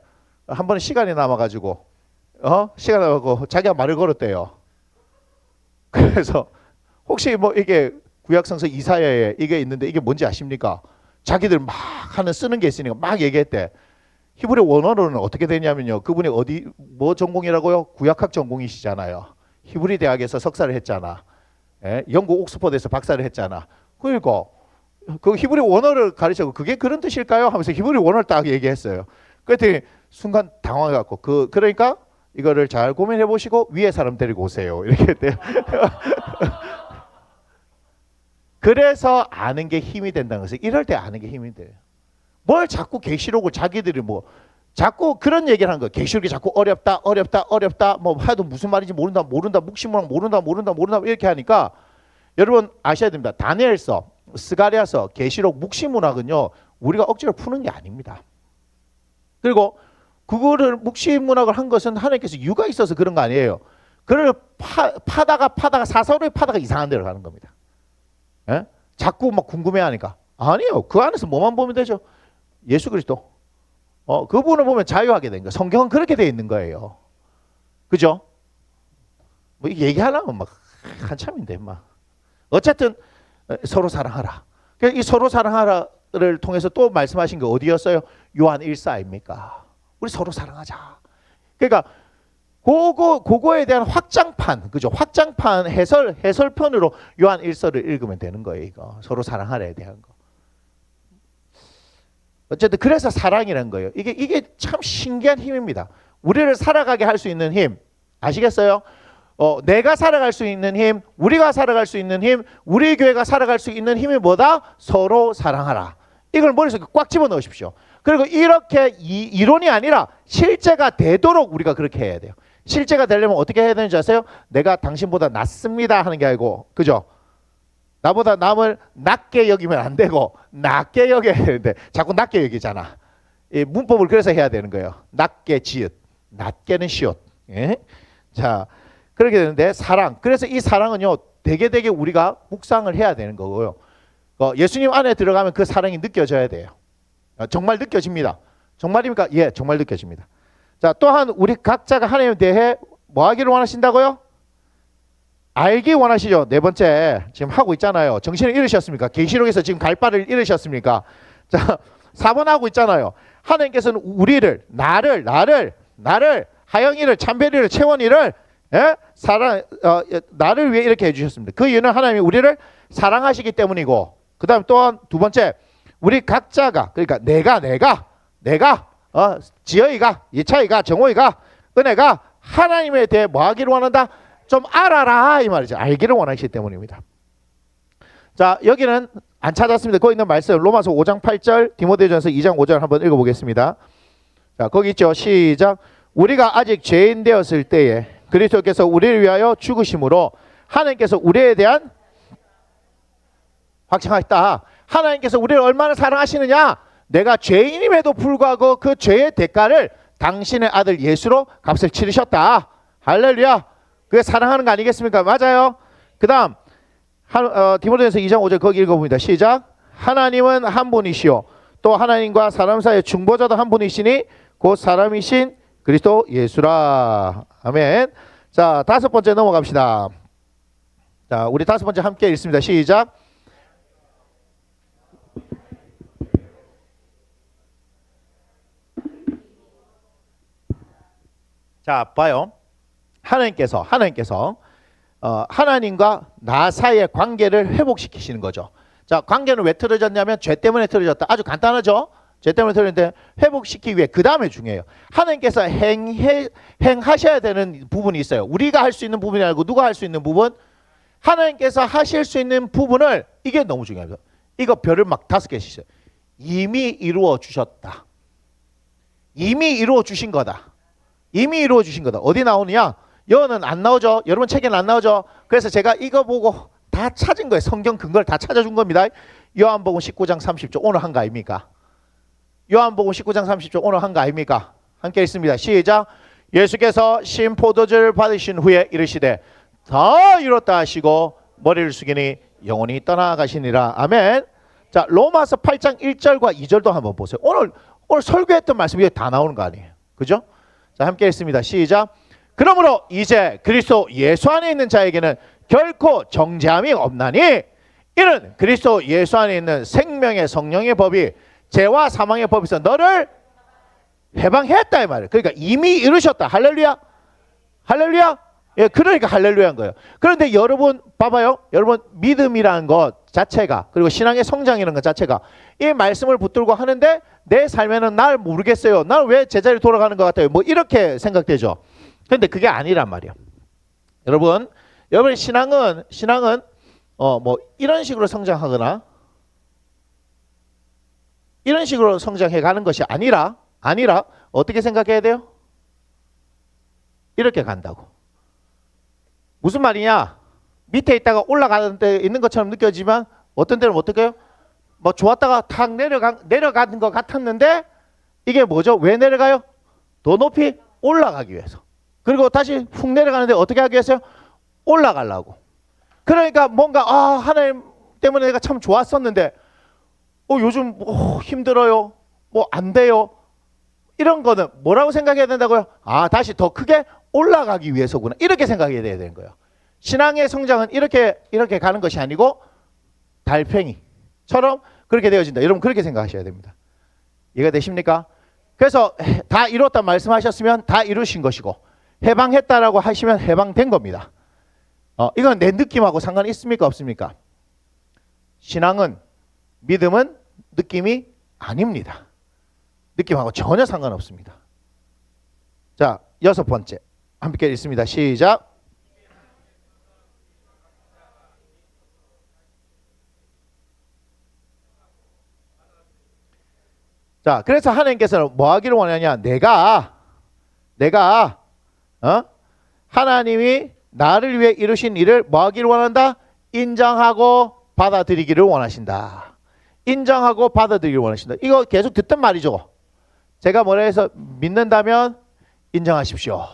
한 번은 시간이 남아가지고 시간 남아가지고 자기가 말을 걸었대요. 그래서 혹시 뭐 이게 구약성서 이사야에 이게 있는데 이게 뭔지 아십니까? 자기들 막 쓰는 게 있으니까 막 얘기했대. 히브리 원어로는 어떻게 되냐면요, 그분이 뭐 전공이라고요? 구약학 전공이시잖아요. 히브리 대학에서 석사를 했잖아. 영국 옥스퍼드에서 박사를 했잖아. 그러니까 그 히브리 원어를 가르치고 그게 그런 뜻일까요? 하면서 히브리 원어를 딱 얘기했어요. 그랬더니 순간 당황해갖고 그러니까 이거를 잘 고민해 보시고 위에 사람 데리고 오세요. 이렇게 했대요. 그래서 아는 게 힘이 된다는 것을, 이럴 때 아는 게 힘이 돼요. 뭘 자꾸 계시록을 자기들이 자꾸 그런 얘기를 하는 거예요. 계시록이 자꾸 어렵다 뭐 하도 무슨 말인지 모른다 묵시문학 모른다 이렇게 하니까 여러분 아셔야 됩니다. 다니엘서, 스가랴서, 계시록, 묵시문학은요 우리가 억지로 푸는 게 아닙니다. 그리고 그거를 묵시문학을 한 것은 하나님께서 이유가 있어서 그런 거 아니에요. 그걸 파다가 사설을 파다가 이상한 데로 가는 겁니다. 예? 자꾸 막 궁금해하니까. 아니에요. 그 안에서 뭐만 보면 되죠? 예수 그리스도. 그분을 보면 자유하게 된 거예요. 성경은 그렇게 돼 있는 거예요. 그죠? 뭐 얘기하려면 막 한참인데 막. 어쨌든 서로 사랑하라. 이 서로 사랑하라를 통해서 또 말씀하신 게 어디였어요? 요한 1사입니까? 우리 서로 사랑하자. 그러니까 그거에 대한 확장판, 그죠? 확장판 해설편으로 요한 1서를 읽으면 되는 거예요. 이거 서로 사랑하라에 대한 거. 어쨌든 그래서 사랑이라는 거예요. 이게 참 신기한 힘입니다. 우리를 살아가게 할 수 있는 힘 아시겠어요? 내가 살아갈 수 있는 힘, 우리가 살아갈 수 있는 힘, 우리 교회가 살아갈 수 있는 힘이 뭐다? 서로 사랑하라. 이걸 머릿속에 꽉 집어넣으십시오. 그리고 이렇게 이론이 아니라 실제가 되도록 우리가 그렇게 해야 돼요. 실제가 되려면 어떻게 해야 되는지 아세요? 내가 당신보다 낫습니다 하는 게 아니고, 그죠? 나보다 남을 낮게 여기면 안 되고 낮게 여겨야 되는데 자꾸 낮게 여기잖아. 이 문법을 그래서 해야 되는 거예요. 낮게 지읒, 낮게는 시옷. 예? 자, 그렇게 되는데 사랑. 그래서 이 사랑은요, 되게 우리가 묵상을 해야 되는 거고요. 예수님 안에 들어가면 그 사랑이 느껴져야 돼요. 정말 느껴집니다. 정말입니까? 예, 정말 느껴집니다. 자, 또한 우리 각자가 하나님에 대해 뭐 하기를 원하신다고요? 알기 원하시죠. 네 번째 지금 하고 있잖아요. 정신을 잃으셨습니까? 계시록에서 지금 갈 바를 잃으셨습니까? 자, 4번 하고 있잖아요. 하나님께서는 우리를 나를 하영이를 참배리를 채원이를 사랑 나를 위해 이렇게 해주셨습니다. 그 이유는 하나님이 우리를 사랑하시기 때문이고, 그 다음 또한 두 번째, 우리 각자가, 그러니까 내가 지영이가, 예차이가, 정호이가, 은혜가 하나님에 대해 뭐 하기를 원한다? 좀 알아라 이 말이죠. 알기를 원하시기 때문입니다. 자, 여기는 안 찾았습니다. 거기 있는 말씀 로마서 5장 8절, 디모데전서 2장 5절 한번 읽어보겠습니다. 자, 거기 있죠. 시작. 우리가 아직 죄인 되었을 때에 그리스도께서 우리를 위하여 죽으심으로 하나님께서 우리에 대한 확증하셨다. 하나님께서 우리를 얼마나 사랑하시느냐? 내가 죄인임에도 불구하고 그 죄의 대가를 당신의 아들 예수로 값을 치르셨다. 할렐루야. 그게 사랑하는 거 아니겠습니까? 맞아요. 그 다음 디모데전서 2장 5절 거기 읽어봅니다. 시작. 하나님은 한 분이시요 또 하나님과 사람 사이의 중보자도 한 분이시니 곧 사람이신 그리스도 예수라. 아멘. 자, 다섯 번째 넘어갑시다. 자, 우리 다섯 번째 함께 읽습니다. 시작. 자, 봐요. 하나님께서 하나님과 나 사이의 관계를 회복시키시는 거죠. 자, 관계는 왜 틀어졌냐면 죄 때문에 틀어졌다. 아주 간단하죠. 죄 때문에 틀어졌는데 회복시키기 위해 그 다음에 중요해요. 하나님께서 행하셔야 되는 부분이 있어요. 우리가 할 수 있는 부분이 아니고 누가 할 수 있는 부분? 하나님께서 하실 수 있는 부분을, 이게 너무 중요합니다. 이거 별을 막 5개씩 있어요. 이미 이루어 주셨다. 이미 이루어 주신 거다. 이미 이루어 주신 거다. 어디 나오느냐? 여는 안 나오죠. 여러분 책에는 안 나오죠. 그래서 제가 이거 보고 다 찾은 거예요. 성경 근거를 다 찾아준 겁니다. 요한복음 19장 30절 오늘 한 거 아닙니까? 요한복음 19장 30절 오늘 한 거 아닙니까? 함께 읽습니다. 시작. 예수께서 신 포도주를 받으신 후에 이르시되 다 이뤘다 하시고 머리를 숙이니 영원히 떠나가시니라. 아멘. 자, 로마서 8장 1절과 2절도 한번 보세요. 오늘 설교했던 말씀이 다 나오는 거 아니에요. 그죠? 자, 함께 읽습니다. 시작. 그러므로 이제 그리스도 예수 안에 있는 자에게는 결코 정죄함이 없나니 이는 그리스도 예수 안에 있는 생명의 성령의 법이 죄와 사망의 법에서 너를 해방했다 이 말이에요. 그러니까 이미 이루셨다. 할렐루야. 할렐루야. 예, 그러니까 할렐루야인 거예요. 그런데 여러분 봐봐요. 여러분 믿음이라는 것 자체가, 그리고 신앙의 성장이라는 것 자체가 이 말씀을 붙들고 하는데 내 삶에는 날 모르겠어요. 난 왜 제자리로 돌아가는 것 같아요. 뭐 이렇게 생각되죠. 근데 그게 아니란 말이에요. 여러분 신앙은 뭐 이런 식으로 성장하거나 이런 식으로 성장해 가는 것이 아니라 어떻게 생각해야 돼요? 이렇게 간다고. 무슨 말이냐? 밑에 있다가 올라가는 데 있는 것처럼 느껴지지만 어떤 때는 어떻게 해요? 뭐 좋았다가 탁 내려가는 것 같았는데 이게 뭐죠? 왜 내려가요? 더 높이 올라가기 위해서. 그리고 다시 훅 내려가는데 어떻게 하기 위해서요? 올라가려고. 그러니까 뭔가 하나님 때문에 내가 참 좋았었는데 요즘 힘들어요. 뭐 안 돼요. 이런 거는 뭐라고 생각해야 된다고요? 다시 더 크게 올라가기 위해서구나. 이렇게 생각해야 되는 거예요. 신앙의 성장은 이렇게 가는 것이 아니고 달팽이처럼 그렇게 되어진다. 여러분 그렇게 생각하셔야 됩니다. 이해가 되십니까? 그래서 다 이뤘다 말씀하셨으면 다 이루신 것이고 해방했다라고 하시면 해방된 겁니다. 이건 내 느낌하고 상관이 있습니까? 없습니까? 신앙은, 믿음은 느낌이 아닙니다. 느낌하고 전혀 상관없습니다. 자, 여섯 번째 함께 읽습니다. 시작. 자, 그래서 하나님께서는 뭐 하기를 원하냐? 내가 하나님이 나를 위해 이루신 일을 뭐 하기를 원한다? 인정하고 받아들이기를 원하신다. 인정하고 받아들이기를 원하신다. 이거 계속 듣던 말이죠. 제가 뭐라 해서 믿는다면 인정하십시오.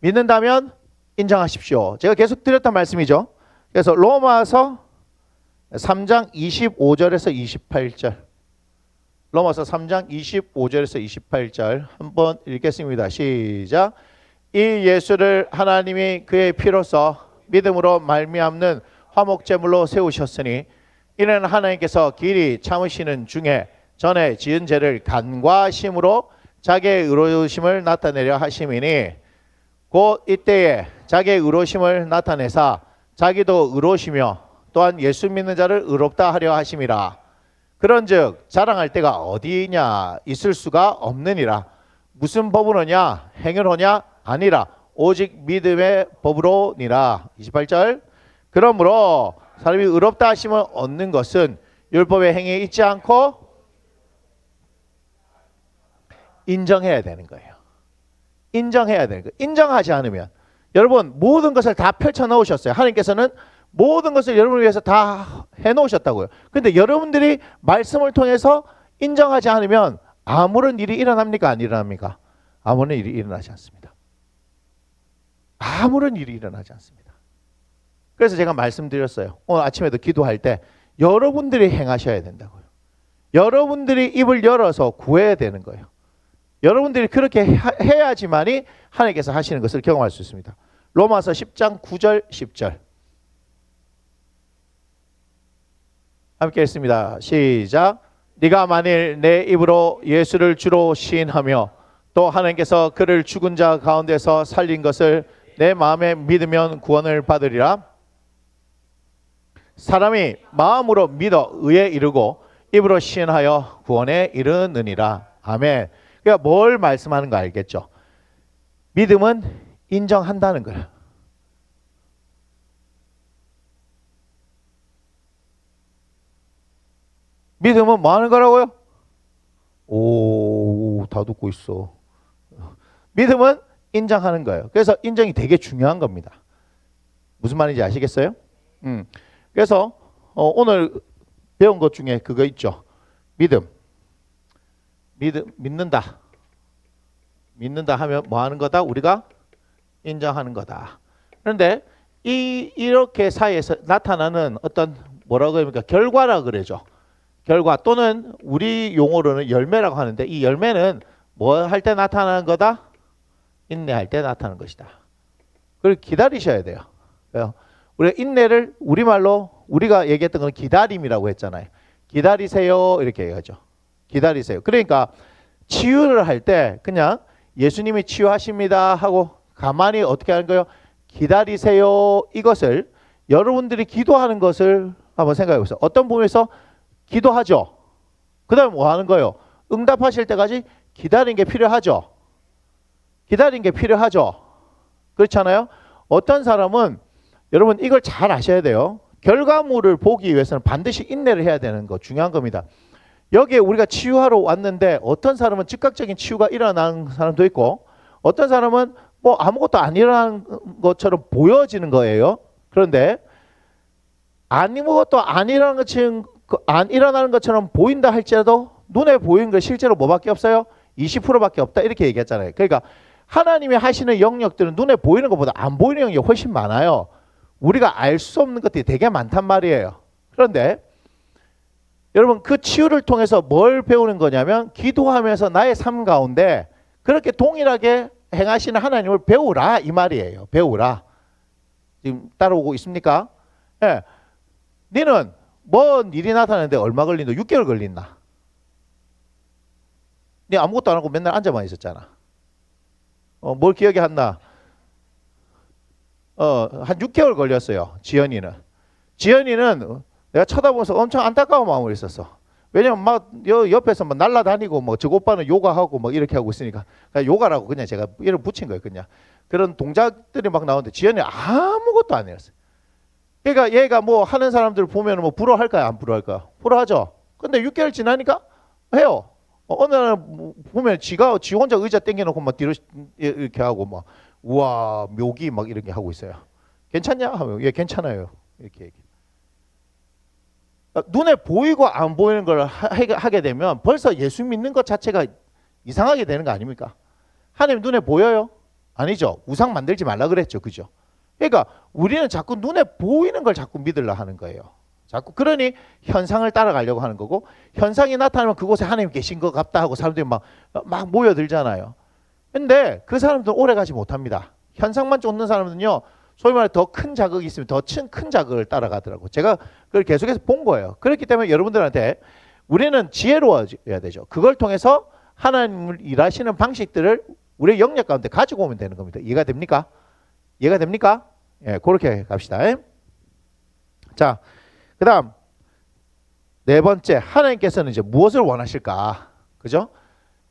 믿는다면 인정하십시오. 제가 계속 드렸던 말씀이죠. 그래서 로마서 3장 25절에서 28절. 로마서 3장 25절에서 28절 한번 읽겠습니다. 시작. 이 예수를 하나님이 그의 피로써 믿음으로 말미암는 화목제물로 세우셨으니 이는 하나님께서 길이 참으시는 중에 전에 지은 죄를 간과하심으로 자기의 의로우심을 나타내려 하심이니 곧 이때에 자기의 의로우심을 나타내사 자기도 의로우시며 또한 예수 믿는 자를 의롭다 하려 하심이라. 그런즉 자랑할 때가 어디냐 있을 수가 없느니라. 무슨 법으로냐 행위로냐 아니라 오직 믿음의 법으로니라. 28절. 그러므로 사람이 의롭다 하심을 얻는 것은 율법의 행위에 있지 않고 인정해야 되는 거예요. 인정해야 되는 거예요. 인정하지 않으면 여러분 모든 것을 다 펼쳐 놓으셨어요. 하나님께서는 모든 것을 여러분을 위해서 다 해놓으셨다고요. 그런데 여러분들이 말씀을 통해서 인정하지 않으면 아무런 일이 일어납니까? 안 일어납니까? 아무런 일이 일어나지 않습니다. 아무런 일이 일어나지 않습니다. 그래서 제가 말씀드렸어요. 오늘 아침에도 기도할 때 여러분들이 행하셔야 된다고요. 여러분들이 입을 열어서 구해야 되는 거예요. 여러분들이 그렇게 해야지만이 하나님께서 하시는 것을 경험할 수 있습니다. 로마서 10장 9절 10절 함께 읽습니다. 시작. 네가 만일 내 입으로 예수를 주로 시인하며 또 하나님께서 그를 죽은 자 가운데서 살린 것을 내 마음에 믿으면 구원을 받으리라. 사람이 마음으로 믿어 의에 이르고 입으로 시인하여 구원에 이르느니라. 아멘. 그러니까 뭘 말씀하는 거 알겠죠? 믿음은 인정한다는 거예요. 믿음은 뭐 하는 거라고요? 오, 다 듣고 있어. 믿음은 인정하는 거예요. 그래서 인정이 되게 중요한 겁니다. 무슨 말인지 아시겠어요? 그래서 오늘 배운 것 중에 그거 있죠. 믿는다. 믿는다 하면 뭐 하는 거다? 우리가 인정하는 거다. 그런데 이렇게 사이에서 나타나는 어떤 뭐라고 합니까? 결과라 그러죠. 결과 또는 우리 용어로는 열매라고 하는데 이 열매는 뭐 할 때 나타나는 거다? 인내할 때 나타나는 것이다. 그걸 기다리셔야 돼요. 우리가 인내를 우리말로 우리가 얘기했던 건 기다림이라고 했잖아요. 기다리세요 이렇게 얘기하죠. 기다리세요. 그러니까 치유를 할 때 그냥 예수님이 치유하십니다 하고 가만히 어떻게 하는 거예요? 기다리세요. 이것을 여러분들이 기도하는 것을 한번 생각해 보세요. 어떤 부분에서 기도하죠. 그 다음에 뭐 하는 거예요? 응답하실 때까지 기다리는 게 필요하죠. 기다리는 게 필요하죠. 그렇잖아요. 어떤 사람은 여러분 이걸 잘 아셔야 돼요. 결과물을 보기 위해서는 반드시 인내를 해야 되는 거 중요한 겁니다. 여기에 우리가 치유하러 왔는데 어떤 사람은 즉각적인 치유가 일어나는 사람도 있고 어떤 사람은 뭐 아무것도 안 일어나는 것처럼 보여지는 거예요. 그런데 아무것도 안 일어나는 것처럼 보인다 할지라도 눈에 보이는 거 실제로 뭐밖에 없어요? 20%밖에 없다 이렇게 얘기했잖아요. 그러니까 하나님이 하시는 영역들은 눈에 보이는 것보다 안 보이는 영역이 훨씬 많아요. 우리가 알 수 없는 것들이 되게 많단 말이에요. 그런데 여러분 그 치유를 통해서 뭘 배우는 거냐면 기도하면서 나의 삶 가운데 그렇게 동일하게 행하시는 하나님을 배우라 이 말이에요. 배우라. 지금 따라오고 있습니까? 예. 너는 뭔 일이 나타나는데 얼마 걸린다? 6개월 걸린다. 네 아무것도 안 하고 맨날 앉아만 있었잖아. 뭘 기억이 안 나? 한 6개월 걸렸어요. 지연이는 내가 쳐다보면서 엄청 안타까운 마음으로 있었어. 왜냐면 막 옆에서 막 날라다니고 뭐 저 오빠는 요가하고 막 이렇게 하고 있으니까 그냥 요가라고 그냥 제가 이름 붙인 거예요. 그냥 그런 동작들이 막 나오는데 지연이 아무것도 안 했어요. 그러니까 얘가 뭐 하는 사람들 보면 뭐 부러워할까요? 안 부러워할까요? 부러워하죠. 근데 6개월 지나니까 해요. 어느 날 보면 지 혼자 의자 당겨놓고 막 뒤로 이렇게 하고 막 우와 묘기 막 이렇게 하고 있어요. 괜찮냐? 하면 예 괜찮아요. 이렇게 얘기. 눈에 보이고 안 보이는 걸 하게 되면 벌써 예수 믿는 것 자체가 이상하게 되는 거 아닙니까? 하나님 눈에 보여요? 아니죠. 우상 만들지 말라 그랬죠. 그죠? 그러니까 우리는 자꾸 눈에 보이는 걸 자꾸 믿으려 하는 거예요. 자꾸 그러니 현상을 따라가려고 하는 거고, 현상이 나타나면 그곳에 하나님 계신 것 같다 하고 사람들이 막 모여들잖아요. 근데 그 사람들은 오래 가지 못합니다. 현상만 쫓는 사람은요, 소위 말해 더 큰 자극이 있으면 더 큰 자극을 따라가더라고. 제가 그걸 계속해서 본 거예요. 그렇기 때문에 여러분들한테 우리는 지혜로워야 되죠. 그걸 통해서 하나님을 일하시는 방식들을 우리의 영역 가운데 가지고 오면 되는 겁니다. 이해가 됩니까? 이해가 됩니까? 예, 그렇게 갑시다. 자, 그 다음 네 번째, 하나님께서는 이제 무엇을 원하실까? 그죠?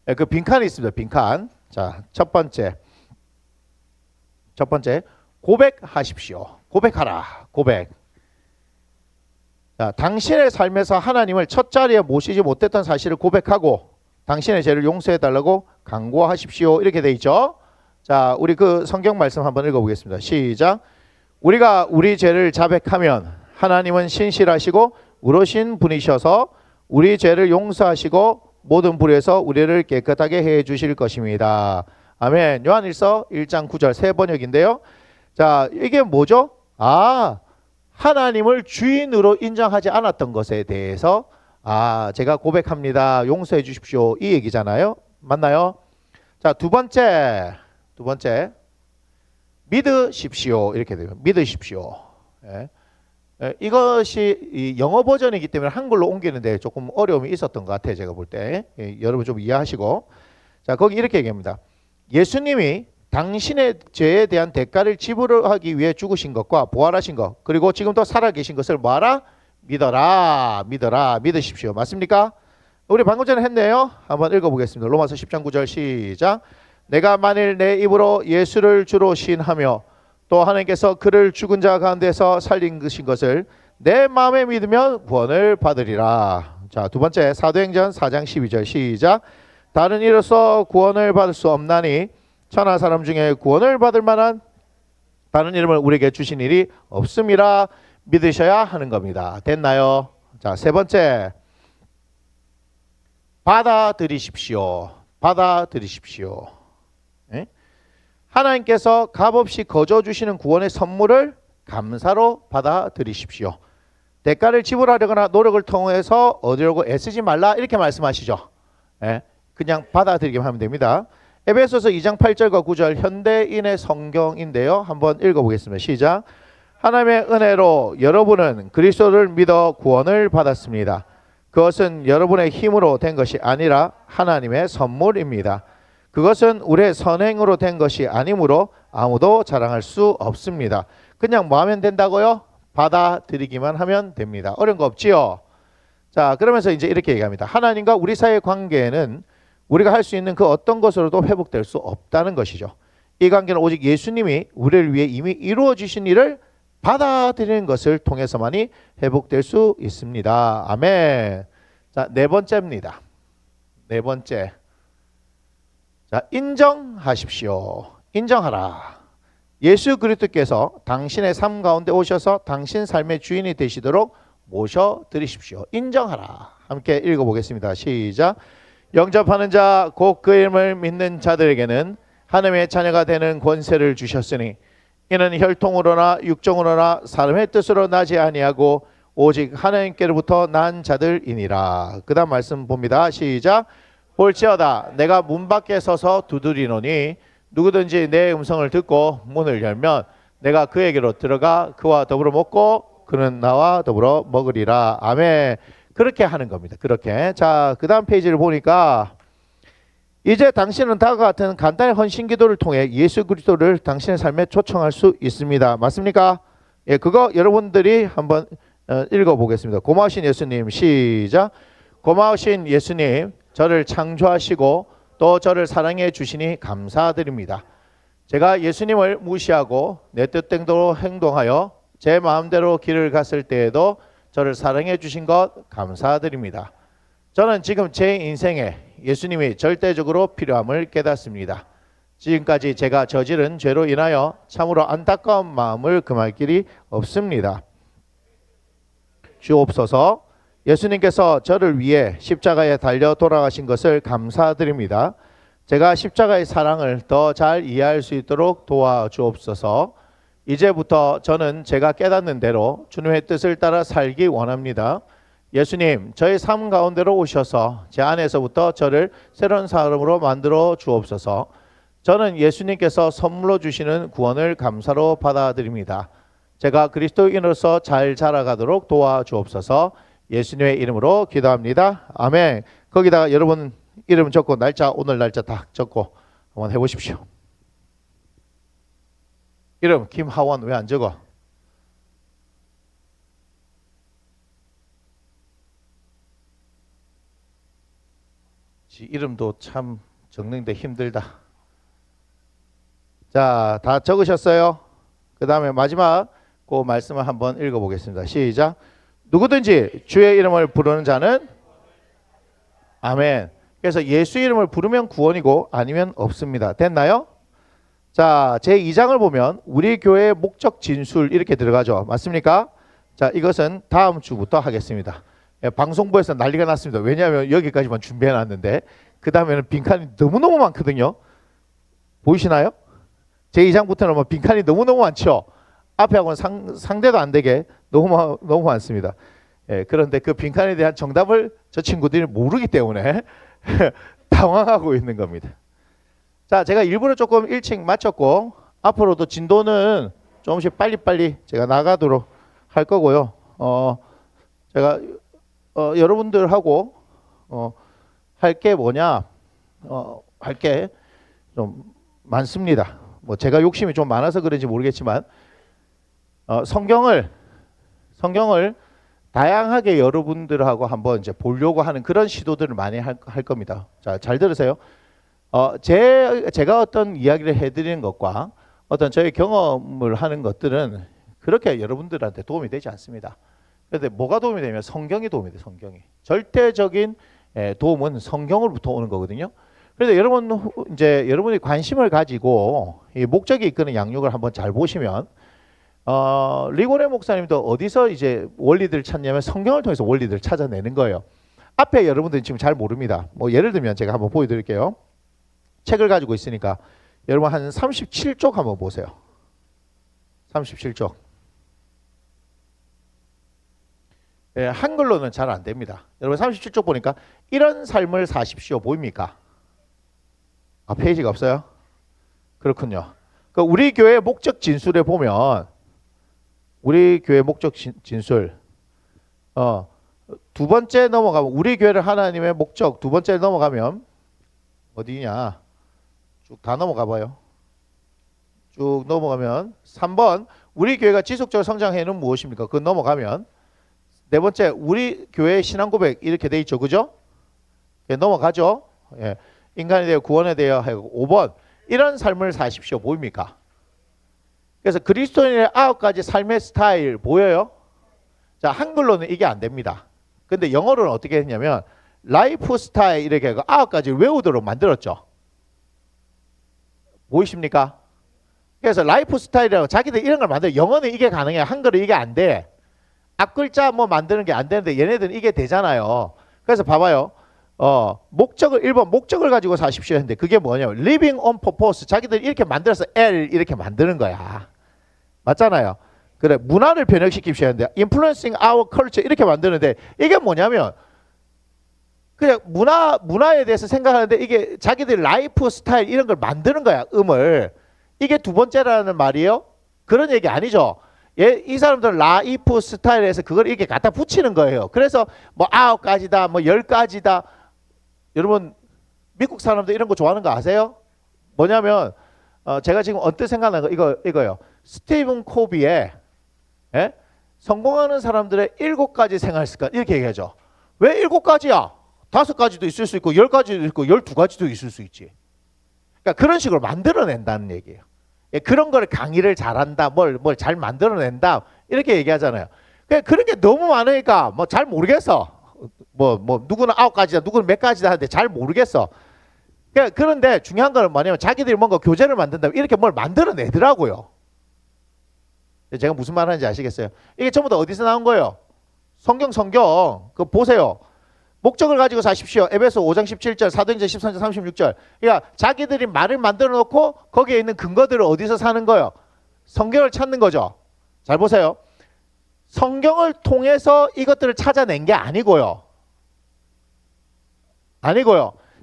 예, 그 빈칸이 있습니다. 빈칸. 자, 첫 번째 고백하십시오. 고백하라. 고백. 자, 당신의 삶에서 하나님을 첫 자리에 모시지 못했던 사실을 고백하고 당신의 죄를 용서해 달라고 간구하십시오. 이렇게 돼 있죠. 자, 우리 그 성경 말씀 한번 읽어보겠습니다. 시작. 우리가 우리 죄를 자백하면 하나님은 신실하시고 의로우신 분이셔서 우리 죄를 용서하시고 모든 불에서 우리를 깨끗하게 해 주실 것입니다. 아멘. 요한일서 1장 9절 세 번역인데요. 자, 이게 뭐죠? 하나님을 주인으로 인정하지 않았던 것에 대해서 제가 고백합니다. 용서해 주십시오. 이 얘기잖아요. 맞나요? 자, 두 번째 믿으십시오. 이렇게 돼요. 믿으십시오. 예. 이것이 이 영어 버전이기 때문에 한글로 옮기는데 조금 어려움이 있었던 것 같아요. 제가 볼 때. 여러분 좀 이해하시고. 자, 거기 이렇게 얘기합니다. 예수님이 당신의 죄에 대한 대가를 지불하기 위해 죽으신 것과 부활하신 것, 그리고 지금도 살아계신 것을 뭐하라? 믿어라. 믿으십시오. 맞습니까? 우리 방금 전에 했네요. 한번 읽어보겠습니다. 로마서 10장 9절 시작. 내가 만일 내 입으로 예수를 주로 시인하며 또 하나님께서 그를 죽은 자 가운데서 살린 것을 내 마음에 믿으면 구원을 받으리라. 자, 두 번째 사도행전 4장 12절 시작. 다른 이로서 구원을 받을 수 없나니 천하 사람 중에 구원을 받을 만한 다른 이름을 우리에게 주신 일이 없음이라 믿으셔야 하는 겁니다. 됐나요? 자, 세 번째 받아들이십시오. 예? 하나님께서 값없이 거저 주시는 구원의 선물을 감사로 받아들이십시오. 대가를 지불하려거나 노력을 통해서 얻으려고 애쓰지 말라 이렇게 말씀하시죠. 예? 그냥 받아들이기만 하면 됩니다. 에베소서 2장 8절과 9절 현대인의 성경인데요. 한번 읽어보겠습니다. 시작. 하나님의 은혜로 여러분은 그리스도를 믿어 구원을 받았습니다. 그것은 여러분의 힘으로 된 것이 아니라 하나님의 선물입니다. 그것은 우리의 선행으로 된 것이 아니므로 아무도 자랑할 수 없습니다. 그냥 뭐 하면 된다고요? 받아들이기만 하면 됩니다. 어려운 거 없지요? 자, 그러면서 이제 이렇게 얘기합니다. 하나님과 우리 사이의 관계는 우리가 할 수 있는 그 어떤 것으로도 회복될 수 없다는 것이죠. 이 관계는 오직 예수님이 우리를 위해 이미 이루어 주신 일을 받아들이는 것을 통해서만이 회복될 수 있습니다. 아멘. 자, 네 번째입니다. 네 번째. 자, 인정하십시오. 인정하라. 예수 그리스도께서 당신의 삶 가운데 오셔서 당신 삶의 주인이 되시도록 모셔드리십시오. 인정하라. 함께 읽어보겠습니다. 시작. 영접하는 자, 곧 그 이름을 믿는 자들에게는 하나님의 자녀가 되는 권세를 주셨으니 이는 혈통으로나 육정으로나 사람의 뜻으로 나지 아니하고 오직 하나님께로부터 난 자들이니라. 그 다음 말씀 봅니다. 시작. 볼지어다 내가 문 밖에 서서 두드리노니 누구든지 내 음성을 듣고 문을 열면 내가 그에게로 들어가 그와 더불어 먹고 그는 나와 더불어 먹으리라. 아멘. 그렇게 하는 겁니다. 그렇게. 자, 그 다음 페이지를 보니까 이제 당신은 다음과 같은 간단한 헌신 기도를 통해 예수 그리스도를 당신의 삶에 초청할 수 있습니다. 맞습니까? 예, 그거 여러분들이 한번 읽어보겠습니다. 고마우신 예수님. 시작. 고마우신 예수님, 저를 창조하시고 또 저를 사랑해 주시니 감사드립니다. 제가 예수님을 무시하고 내 뜻대로 행동하여 제 마음대로 길을 갔을 때에도 저를 사랑해 주신 것 감사드립니다. 저는 지금 제 인생에 예수님이 절대적으로 필요함을 깨닫습니다. 지금까지 제가 저지른 죄로 인하여 참으로 안타까운 마음을 금할 길이 없습니다. 주옵소서. 예수님께서 저를 위해 십자가에 달려 돌아가신 것을 감사드립니다. 제가 십자가의 사랑을 더 잘 이해할 수 있도록 도와주옵소서. 이제부터 저는 제가 깨닫는 대로 주님의 뜻을 따라 살기 원합니다. 예수님, 저의 삶 가운데로 오셔서 제 안에서부터 저를 새로운 사람으로 만들어 주옵소서. 저는 예수님께서 선물로 주시는 구원을 감사로 받아들입니다. 제가 그리스도인으로서 잘 자라가도록 도와주옵소서. 예수님의 이름으로 기도합니다. 아멘. 거기다가 여러분 이름 적고 날짜, 오늘 날짜 다 적고 한번 해보십시오. 이름 김하원 왜 안 적어? 지 이름도 참 적는데 힘들다. 자, 다 적으셨어요? 그 다음에 마지막 그 말씀을 한번 읽어보겠습니다. 시작. 누구든지 주의 이름을 부르는 자는 아멘. 그래서 예수 이름을 부르면 구원이고 아니면 없습니다. 됐나요? 자, 제2장을 보면 우리 교회의 목적 진술 이렇게 들어가죠. 맞습니까? 자, 이것은 다음 주부터 하겠습니다. 방송부에서 난리가 났습니다. 왜냐하면 여기까지만 준비해 놨는데 그 다음에는 빈칸이 너무너무 많거든요. 보이시나요? 제2장부터는 뭐 빈칸이 너무너무 많죠. 앞에하고는 상대도 안 되게 너무 많습니다. 그런데 그 빈칸에 대한 정답을 저 친구들이 모르기 때문에 당황하고 있는 겁니다. 자, 제가 일부러 조금 일찍 마쳤고 앞으로도 진도는 조금씩 빨리빨리 제가 나가도록 할 거고요. 제가 여러분들하고 할 게 뭐냐, 할 게 좀 많습니다. 뭐 제가 욕심이 좀 많아서 그런지 모르겠지만 성경을 다양하게 여러분들하고 한번 이제 보려고 하는 그런 시도들을 많이 할 겁니다. 자, 잘 들으세요. 제가 어떤 이야기를 해드리는 것과 어떤 저의 경험을 하는 것들은 그렇게 여러분들한테 도움이 되지 않습니다. 그런데 뭐가 도움이 되냐면 성경이 도움이 돼요. 성경이. 절대적인 도움은 성경으로부터 오는 거거든요. 그래서 여러분이 관심을 가지고 이 목적이 이끄는 양육을 한번 잘 보시면 리고레 목사님도 어디서 이제 원리들을 찾냐면 성경을 통해서 원리들을 찾아내는 거예요. 앞에 여러분들은 지금 잘 모릅니다. 뭐 예를 들면 제가 한번 보여드릴게요. 책을 가지고 있으니까 여러분 한 37쪽 한번 보세요. 37쪽. 한글로는 잘 안 됩니다. 여러분 37쪽 보니까 이런 삶을 사십시오. 보입니까? 페이지가 없어요? 그렇군요. 우리 교회 목적 진술에 보면 우리 교회 목적 진술 두 번째 넘어가면 우리 교회를 하나님의 목적 두 번째 넘어가면 어디냐? 쭉 다 넘어가 봐요. 쭉 넘어가면 3번 우리 교회가 지속적으로 성장해는 무엇입니까? 그거 넘어가면 네 번째 우리 교회의 신앙 고백 이렇게 돼 있죠. 그죠? 넘어가죠. 예. 인간에 대해 구원에 대해 하고 5번 이런 삶을 사십시오. 보입니까? 그래서 그리스도인의 9가지 삶의 스타일 보여요? 자, 한글로는 이게 안 됩니다. 근데 영어로는 어떻게 했냐면 라이프 스타일 이렇게 해서 9가지 외우도록 만들었죠. 보이십니까? 그래서 라이프 스타일이라고 자기들 이런 걸 만들어. 영어는 이게 가능해. 한글은 이게 안 돼. 앞글자 뭐 만드는 게 안 되는데 얘네들은 이게 되잖아요. 그래서 봐봐요. 목적을 1번 목적을 가지고 사십시오 했는데 그게 뭐냐면 living on purpose. 자기들 이렇게 만들어서 L 이렇게 만드는 거야. 맞잖아요. 그래, 문화를 변혁시킵시오 했는데 influencing our culture 이렇게 만드는데 이게 뭐냐면 그냥 문화에 대해서 생각하는데 이게 자기들 라이프 스타일 이런 걸 만드는 거야. 이게 두 번째라는 말이에요. 그런 얘기 아니죠. 이 사람들은 라이프 스타일에서 그걸 이렇게 갖다 붙이는 거예요. 그래서 뭐 9가지다 뭐 10가지다. 여러분 미국 사람들 이런 거 좋아하는 거 아세요? 뭐냐면 제가 지금 언뜻 생각나는 거 이거요. 스티븐 코비의 성공하는 사람들의 7가지 생활 습관 이렇게 얘기하죠. 왜 7가지야? 5가지도 있을 수 있고 10가지도 있고 12가지도 있을 수 있지. 그러니까 그런 식으로 만들어낸다는 얘기예요. 그런 걸 강의를 잘한다, 뭘 잘 만들어낸다 이렇게 얘기하잖아요. 그런 게 너무 많으니까 뭐 잘 모르겠어. 뭐 누구는 9가지다, 누구는 몇 가지다 하는데 잘 모르겠어. 그런데 중요한 건 뭐냐면 자기들이 뭔가 교재를 만든다면 이렇게 뭘 만들어내더라고요. 제가 무슨 말 하는지 아시겠어요? 이게 전부 다 어디서 나온 거예요? 성경 그 보세요. 목적을 가지고 사십시오. 에베소 5장 17절, 사도행전 13장 36절. 그러니까 자기들이 말을 만들어 놓고 거기에 있는 근거들을 어디서 사는 거예요? 성경을 찾는 거죠. 잘 보세요. 성경을 통해서 이것들을 찾아낸 게 아니고요.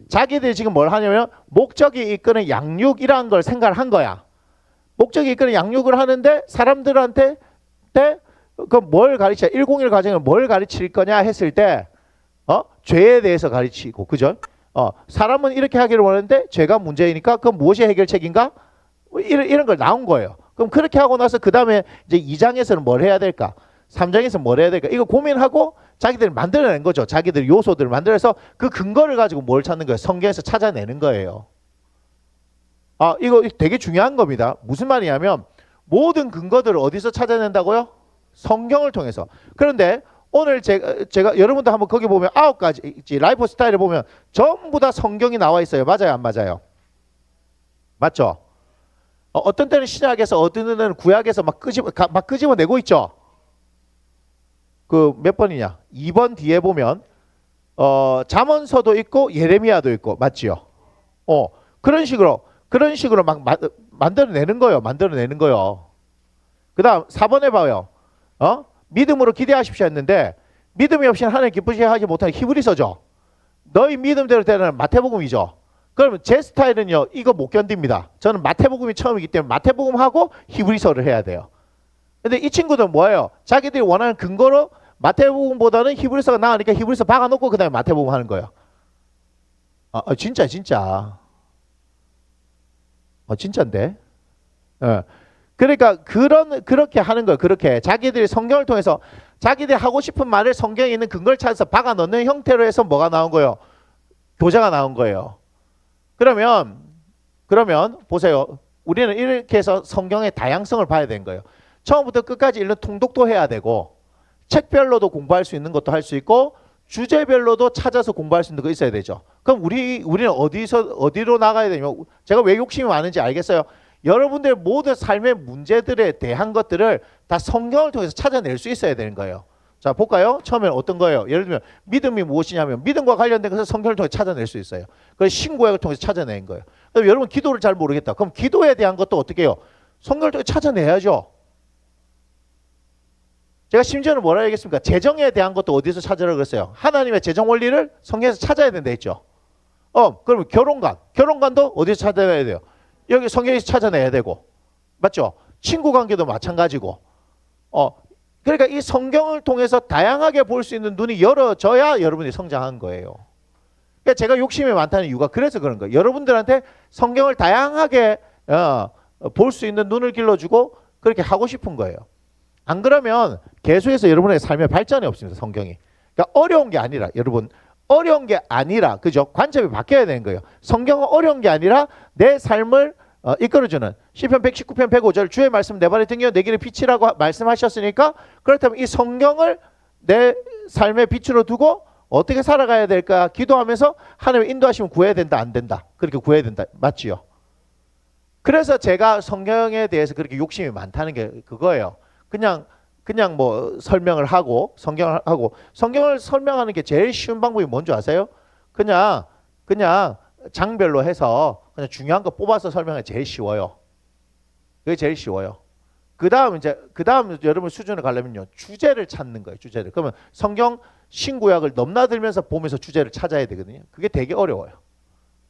자기들이 지금 뭘 하냐면 목적이 이끄는 양육이라는 걸 생각을 한 거야. 목적이 이끄는 양육을 하는데 사람들한테 그 뭘 가르쳐? 101 과정을 뭘 가르칠 거냐 했을 때 죄에 대해서 가르치고, 그죠? 사람은 이렇게 하기를 원하는데 죄가 문제이니까 그건 무엇이 해결책인가? 이런 걸 나온 거예요. 그럼 그렇게 하고 나서 그 다음에 이제 2장에서는 뭘 해야 될까? 3장에서 뭘 해야 될까? 이거 고민하고 자기들이 만들어낸 거죠. 자기들 요소들을 만들어서 그 근거를 가지고 뭘 찾는 거예요? 성경에서 찾아내는 거예요. 이거 되게 중요한 겁니다. 무슨 말이냐면 모든 근거들을 어디서 찾아낸다고요? 성경을 통해서. 그런데 오늘 제가 여러분도 한번 거기 보면 9가지 라이프 스타일을 보면 전부 다 성경이 나와 있어요. 맞아요, 안 맞아요? 맞죠? 어떤 때는 신약에서, 어떤 때는 구약에서 막 끄집어내고 있죠. 그 몇 번이냐? 2번 뒤에 보면 잠언서도 있고 예레미야도 있고, 맞지요? 그런 식으로 막 만들어내는 거예요. 그 다음 4번에 봐요. 믿음으로 기대하십시오 했는데 믿음이 없이는 하나님 기쁘시게 하지 못하는 히브리서죠. 너희 믿음대로 되는 마태복음이죠. 그러면 제 스타일은요, 이거 못 견딥니다. 저는 마태복음이 처음이기 때문에 마태복음하고 히브리서를 해야 돼요. 근데 이 친구들은 뭐예요? 자기들이 원하는 근거로 마태복음보다는 히브리서가 나으니까 히브리서 박아놓고 그 다음에 마태복음 하는 거예요. 진짜. 진짜인데. 그러니까 그렇게 하는 거예요. 그렇게 자기들이 성경을 통해서 자기들이 하고 싶은 말을 성경에 있는 근거를 찾아서 박아 넣는 형태로 해서 뭐가 나온 거예요? 교재가 나온 거예요. 그러면 보세요. 우리는 이렇게 해서 성경의 다양성을 봐야 되는 거예요. 처음부터 끝까지 읽는 통독도 해야 되고, 책별로도 공부할 수 있는 것도 할 수 있고, 주제별로도 찾아서 공부할 수 있는 거 있어야 되죠. 그럼 우리는 어디로 나가야 되냐면, 제가 왜 욕심이 많은지 알겠어요? 여러분들의 모든 삶의 문제들에 대한 것들을 다 성경을 통해서 찾아낼 수 있어야 되는 거예요. 자, 볼까요? 처음에는 어떤 거예요? 예를 들면 믿음이 무엇이냐면 믿음과 관련된 것을 성경을 통해 찾아낼 수 있어요. 그래서 신구약을 통해서 찾아낸 거예요. 그럼 여러분 기도를 잘 모르겠다. 그럼 기도에 대한 것도 어떻게 해요? 성경을 통해 찾아내야죠. 제가 심지어는 뭐라 얘기했습니까? 재정에 대한 것도 어디서 찾으라고 그랬어요? 하나님의 재정 원리를 성경에서 찾아야 된다 했죠. 그러면 결혼관도 어디서 찾아내야 돼요? 여기 성경에서 찾아내야 되고, 맞죠? 친구 관계도 마찬가지고. 그러니까 이 성경을 통해서 다양하게 볼 수 있는 눈이 열어져야 여러분이 성장한 거예요. 그러니까 제가 욕심이 많다는 이유가 그래서 그런 거예요. 여러분들한테 성경을 다양하게 볼 수 있는 눈을 길러주고 그렇게 하고 싶은 거예요. 안 그러면 계속해서 여러분의 삶에 발전이 없습니다. 성경이. 그러니까 어려운 게 아니라, 여러분, 어려운 게 아니라, 그죠? 관점이 바뀌어야 되는 거예요. 성경은 어려운 게 아니라 내 삶을 이끌어주는, 시편 119편 105절 주의 말씀 내 발에 등이어 내 길의 빛이라고 말씀하셨으니까, 그렇다면 이 성경을 내 삶의 빛으로 두고 어떻게 살아가야 될까 기도하면서 하나님의 인도하시면 구해야 된다, 안 된다? 그렇게 구해야 된다, 맞지요? 그래서 제가 성경에 대해서 그렇게 욕심이 많다는 게 그거예요. 그냥 뭐 설명을 하고 성경을 설명하는 게 제일 쉬운 방법이 뭔지 아세요? 그냥 장별로 해서 그냥 중요한 거 뽑아서 설명하기 제일 쉬워요. 그게 제일 쉬워요. 그 다음 여러분 수준을 가려면요, 주제를 찾는 거예요. 주제를. 그러면 성경 신구약을 넘나들면서 보면서 주제를 찾아야 되거든요. 그게 되게 어려워요,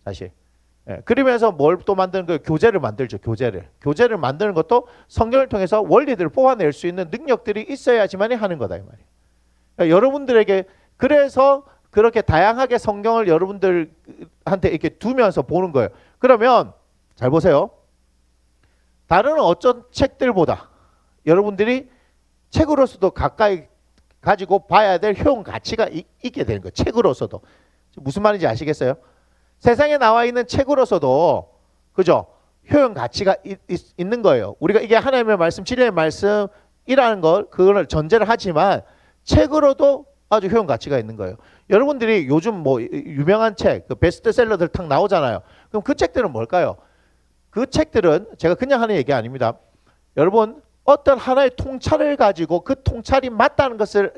사실. 그러면서 뭘 또 만드는 거예요? 교재를 만들죠. 교재를 만드는 것도 성경을 통해서 원리들을 뽑아낼 수 있는 능력들이 있어야지만 하는 거다, 이 말이에요. 그러니까 여러분들에게, 그래서 그렇게 다양하게 성경을 여러분들한테 이렇게 두면서 보는 거예요. 그러면 잘 보세요. 다른 어떤 책들보다 여러분들이 책으로서도 가까이 가지고 봐야 될 효용 가치가 있게 되는 거예요. 책으로서도. 무슨 말인지 아시겠어요? 세상에 나와 있는 책으로서도, 그죠? 효용 가치가 있는 거예요. 우리가 이게 하나님의 말씀, 진리의 말씀이라는 걸, 그걸 전제를 하지만 책으로도 아주 효용 가치가 있는 거예요. 여러분들이 요즘 뭐 유명한 책, 그 베스트셀러들 탁 나오잖아요. 그럼 그 책들은 뭘까요? 그 책들은 제가 그냥 하는 얘기 아닙니다. 여러분, 어떤 하나의 통찰을 가지고 그 통찰이 맞다는 것을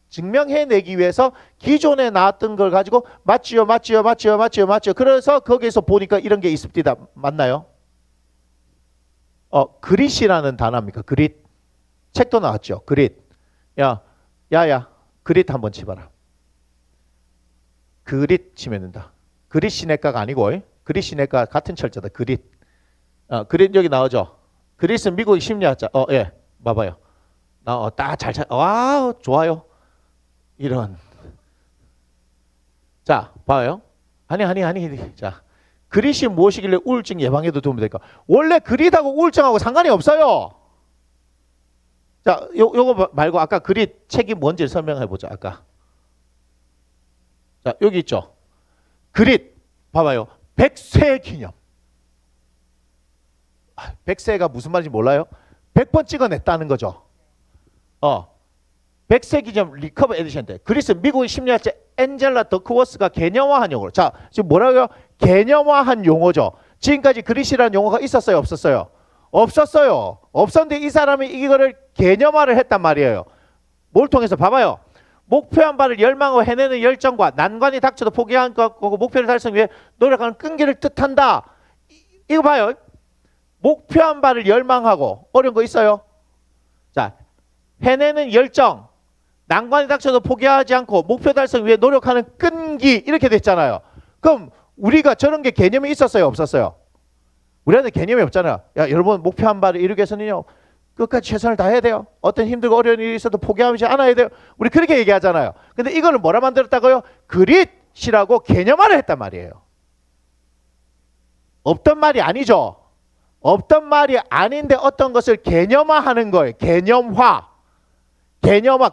증명해내기 위해서 기존에 나왔던 걸 가지고 맞지요. 그래서 거기에서 보니까 이런 게 있습니다. 맞나요? 그릿이라는 단어입니까? 그릿. 책도 나왔죠. 그릿. 야야 그릿 한번 치봐라. 그릿 치면 된다. 그릿 시내가가 아니고 그릿 시내가 같은 철자다. 그릿. 그릿 여기 나오죠. 그릿은 미국 심리학자. 예. 봐봐요. 와, 좋아요. 이런. 자, 봐요. 아니. 자, 그릿이 무엇이길래 우울증 예방에도 도움이 될까? 원래 그릿하고 우울증하고 상관이 없어요. 자, 요거 말고 아까 그릿 책이 뭔지 설명해 보자. 아까. 자, 여기 있죠. 그릿. 봐봐요. 100세 기념. 100세가 무슨 말인지 몰라요? 100번 찍어냈다는 거죠. 100세 기념 리커버 에디션 때 그리스 미국의 심리학자 앤젤라 더크워스가 개념화한 용어로. 자, 지금 뭐라고요? 개념화한 용어죠. 지금까지 그릿이라는 용어가 있었어요, 없었어요? 없었어요. 없었는데 이 사람이 이거를 개념화를 했단 말이에요. 뭘 통해서? 봐봐요. 목표한 바를 열망하고 해내는 열정과 난관이 닥쳐도 포기한 것고 목표를 달성 위해 노력하는 끈기를 뜻한다. 이거 봐요. 목표한 바를 열망하고 어려운 거 있어요? 자, 해내는 열정, 난관이 닥쳐도 포기하지 않고 목표 달성 위해 노력하는 끈기 이렇게 됐잖아요. 그럼 우리가 저런 게 개념이 있었어요, 없었어요? 우리한테 개념이 없잖아요. 야, 여러분 목표한 바를 이루기 위해서는요 끝까지 최선을 다해야 돼요. 어떤 힘들고 어려운 일이 있어도 포기하지 않아야 돼요. 우리 그렇게 얘기하잖아요. 근데 이거는 뭐라 만들었다고요? 그릿이라고 개념화를 했단 말이에요. 없던 말이 아니죠. 없던 말이 아닌데 어떤 것을 개념화하는 거예요. 개념화.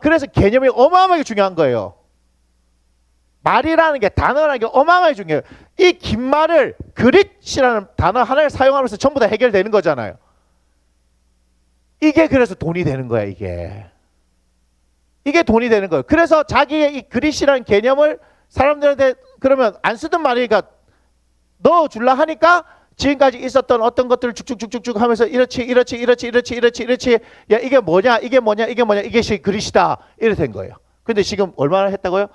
그래서 개념이 어마어마하게 중요한 거예요. 말이라는 게, 단어라는 게 어마어마하게 중요해요. 이 긴 말을 그릿이라는 단어 하나를 사용하면서 전부 다 해결되는 거잖아요. 이게 그래서 돈이 되는 거야, 이게. 이게 돈이 되는 거예요. 그래서 자기의 이 그릿이라는 개념을 사람들한테 그러면 안 쓰던 말이니까 넣어줄라 하니까 지금까지 있었던 어떤 것들을 쭉쭉쭉쭉 하면서 이렇지. 야, 이게 뭐냐. 이게 그릿이다. 이렇게 된 거예요. 근데 지금 얼마나 했다고요?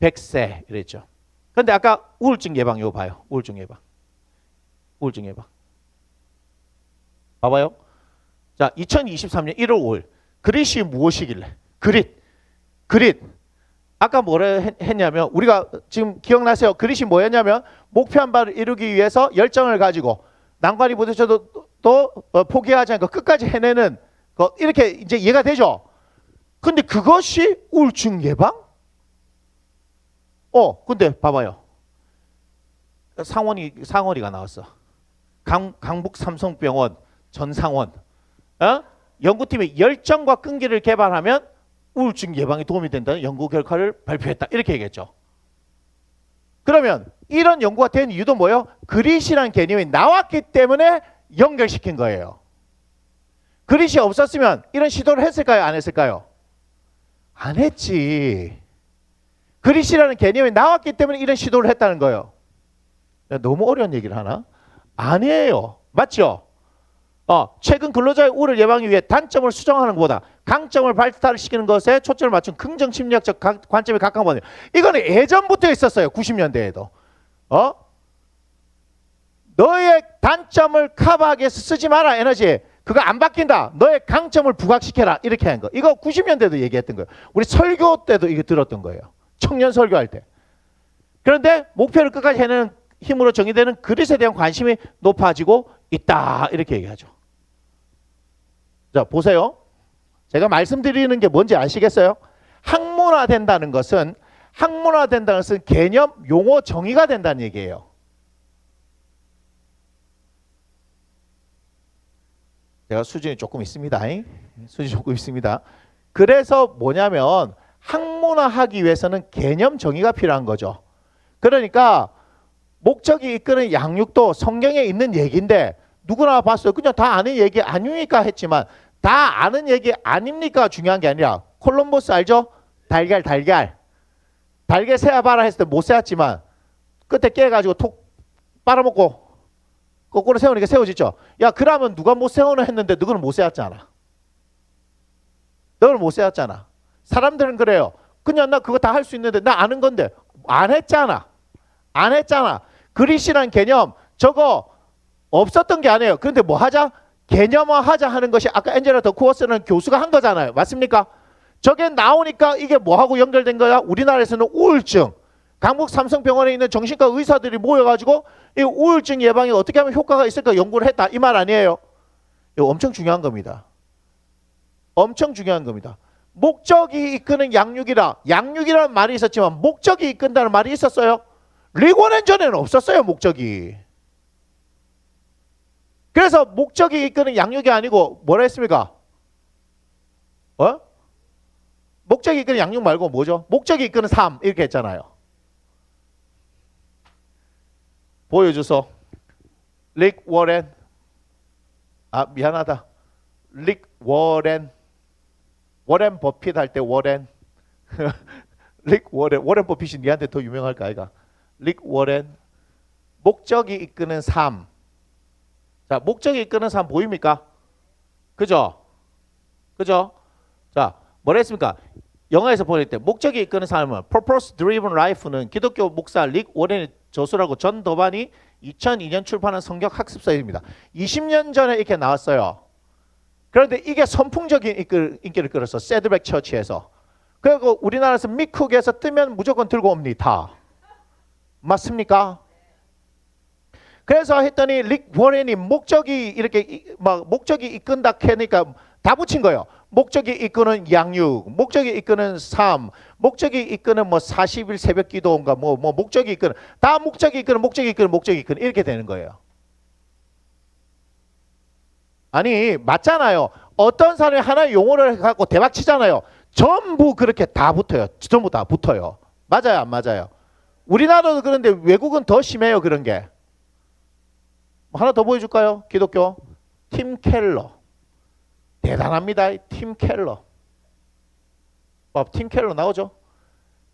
100세 이랬죠. 근데 아까 우울증 예방 이거 봐요. 우울증 예방. 봐봐요. 자, 2023년 1월 5일. 그릿이 무엇이길래? 그릿. 아까 뭐라 했냐면 우리가 지금 기억나세요? 그릿이 뭐였냐면 목표한 바를 이루기 위해서 열정을 가지고 난관이 부딪혀도 또 포기하지 않고 끝까지 해내는 거 이렇게 이제 이해가 되죠? 근데 그것이 우울증 예방? 근데 봐봐요. 상원이가 나왔어. 강북 삼성병원 전상원. 연구팀이 열정과 끈기를 개발하면 우울증 예방에 도움이 된다는 연구 결과를 발표했다. 이렇게 얘기했죠. 그러면 이런 연구가 된 이유도 뭐예요? 그릿이라는 개념이 나왔기 때문에 연결시킨 거예요. 그릿이 없었으면 이런 시도를 했을까요? 안 했을까요? 안 했지. 그릿이라는 개념이 나왔기 때문에 이런 시도를 했다는 거예요. 너무 어려운 얘기를 하나? 아니에요. 맞죠? 최근 근로자의 우울을 예방하기 위해 단점을 수정하는 것보다 강점을 발달시키는 것에 초점을 맞춘 긍정 심리학적 관점에 가까운 거예요. 이거는 예전부터 있었어요. 90년대에도. 너의 단점을 커버하기 위해서 쓰지 마라 에너지. 그거 안 바뀐다. 너의 강점을 부각시켜라. 이렇게 한 거. 이거 90년대도 얘기했던 거예요. 우리 설교 때도 이거 들었던 거예요. 청년 설교할 때. 그런데 목표를 끝까지 해내는 힘으로 정의되는 그릿에 대한 관심이 높아지고 있다. 이렇게 얘기하죠. 자, 보세요. 제가 말씀드리는 게 뭔지 아시겠어요? 학문화된다는 것은 개념, 용어 정의가 된다는 얘기예요. 제가 수준이 조금 있습니다. 그래서 뭐냐면 학문화하기 위해서는 개념 정의가 필요한 거죠. 그러니까 목적이 이끄는 양육도 성경에 있는 얘기인데 누구나 봤어요. 그냥 다 아는 얘기 아니니까 했지만 다 아는 얘기 아닙니까? 중요한 게 아니라 콜럼버스 알죠? 달걀 세어봐라 했을 때 못 세었지만 끝에 깨가지고 톡 빨아먹고 거꾸로 세우니까 세워지죠. 야, 그러면 누가 못 세우나 했는데 너는 못 세웠잖아. 사람들은 그래요. 그냥 나 그거 다 할 수 있는데 나 아는 건데 안 했잖아. 안 했잖아. 그릿이란 개념 저거 없었던 게 아니에요. 그런데 뭐 하자? 개념화하자 하는 것이 아까 엔젤라 더쿠어스는 교수가 한 거잖아요. 맞습니까? 저게 나오니까 이게 뭐하고 연결된 거야? 우리나라에서는 우울증. 강북 삼성병원에 있는 정신과 의사들이 모여가지고 이 우울증 예방에 어떻게 하면 효과가 있을까 연구를 했다. 이 말 아니에요. 이거 엄청 중요한 겁니다. 엄청 중요한 겁니다. 목적이 이끄는 양육이라 양육이라는 말이 있었지만 목적이 이끈다는 말이 있었어요. 리고넨 전에는 없었어요. 목적이. 그래서 목적이 이끄는 양육이 아니고 뭐라 했습니까? 목적이 이끄는 양육 말고 뭐죠? 목적이 이끄는 삶 이렇게 했잖아요. 보여줘서 릭 워렌 미안하다. 릭 워렌 버핏 할 때 워렌 릭 워렌 버핏이 니한테 더 유명할까 아이가? 릭 워렌 목적이 이끄는 삶. 자, 목적이 이끄는 삶 보입니까? 그죠? 그죠? 자, 뭐라 했습니까? 영화에서 보낼 때 목적이 이끄는 삶은 Purpose Driven Life는 기독교 목사 릭 워렌의 저수라고 전 더반이 2002년 출판한 성경 학습서입니다. 20년 전에 이렇게 나왔어요. 그런데 이게 선풍적인 인기를 끌었어. 새드백 처치에서. 그리고 우리나라에서 미쿡에서 뜨면 무조건 들고 옵니다. 맞습니까? 그래서 했더니 릭 워렌이 목적이 이렇게 막 목적이 이끈다 하니까 다 붙인 거예요. 목적이 이끄는 양육, 목적이 이끄는 삶, 목적이 이끄는 뭐 40일 새벽 기도인가 뭐 목적이 이끄는 다 목적이 이끄는 이렇게 되는 거예요. 아니 맞잖아요. 어떤 사람이 하나의 용어를 갖고 대박 치잖아요. 전부 그렇게 다 붙어요. 전부 다 붙어요. 맞아요, 안 맞아요? 우리나라도 그런데 외국은 더 심해요, 그런 게. 하나 더 보여줄까요? 기독교 팀 켈러. 대단합니다. 팀 켈러. 팀 켈러 나오죠?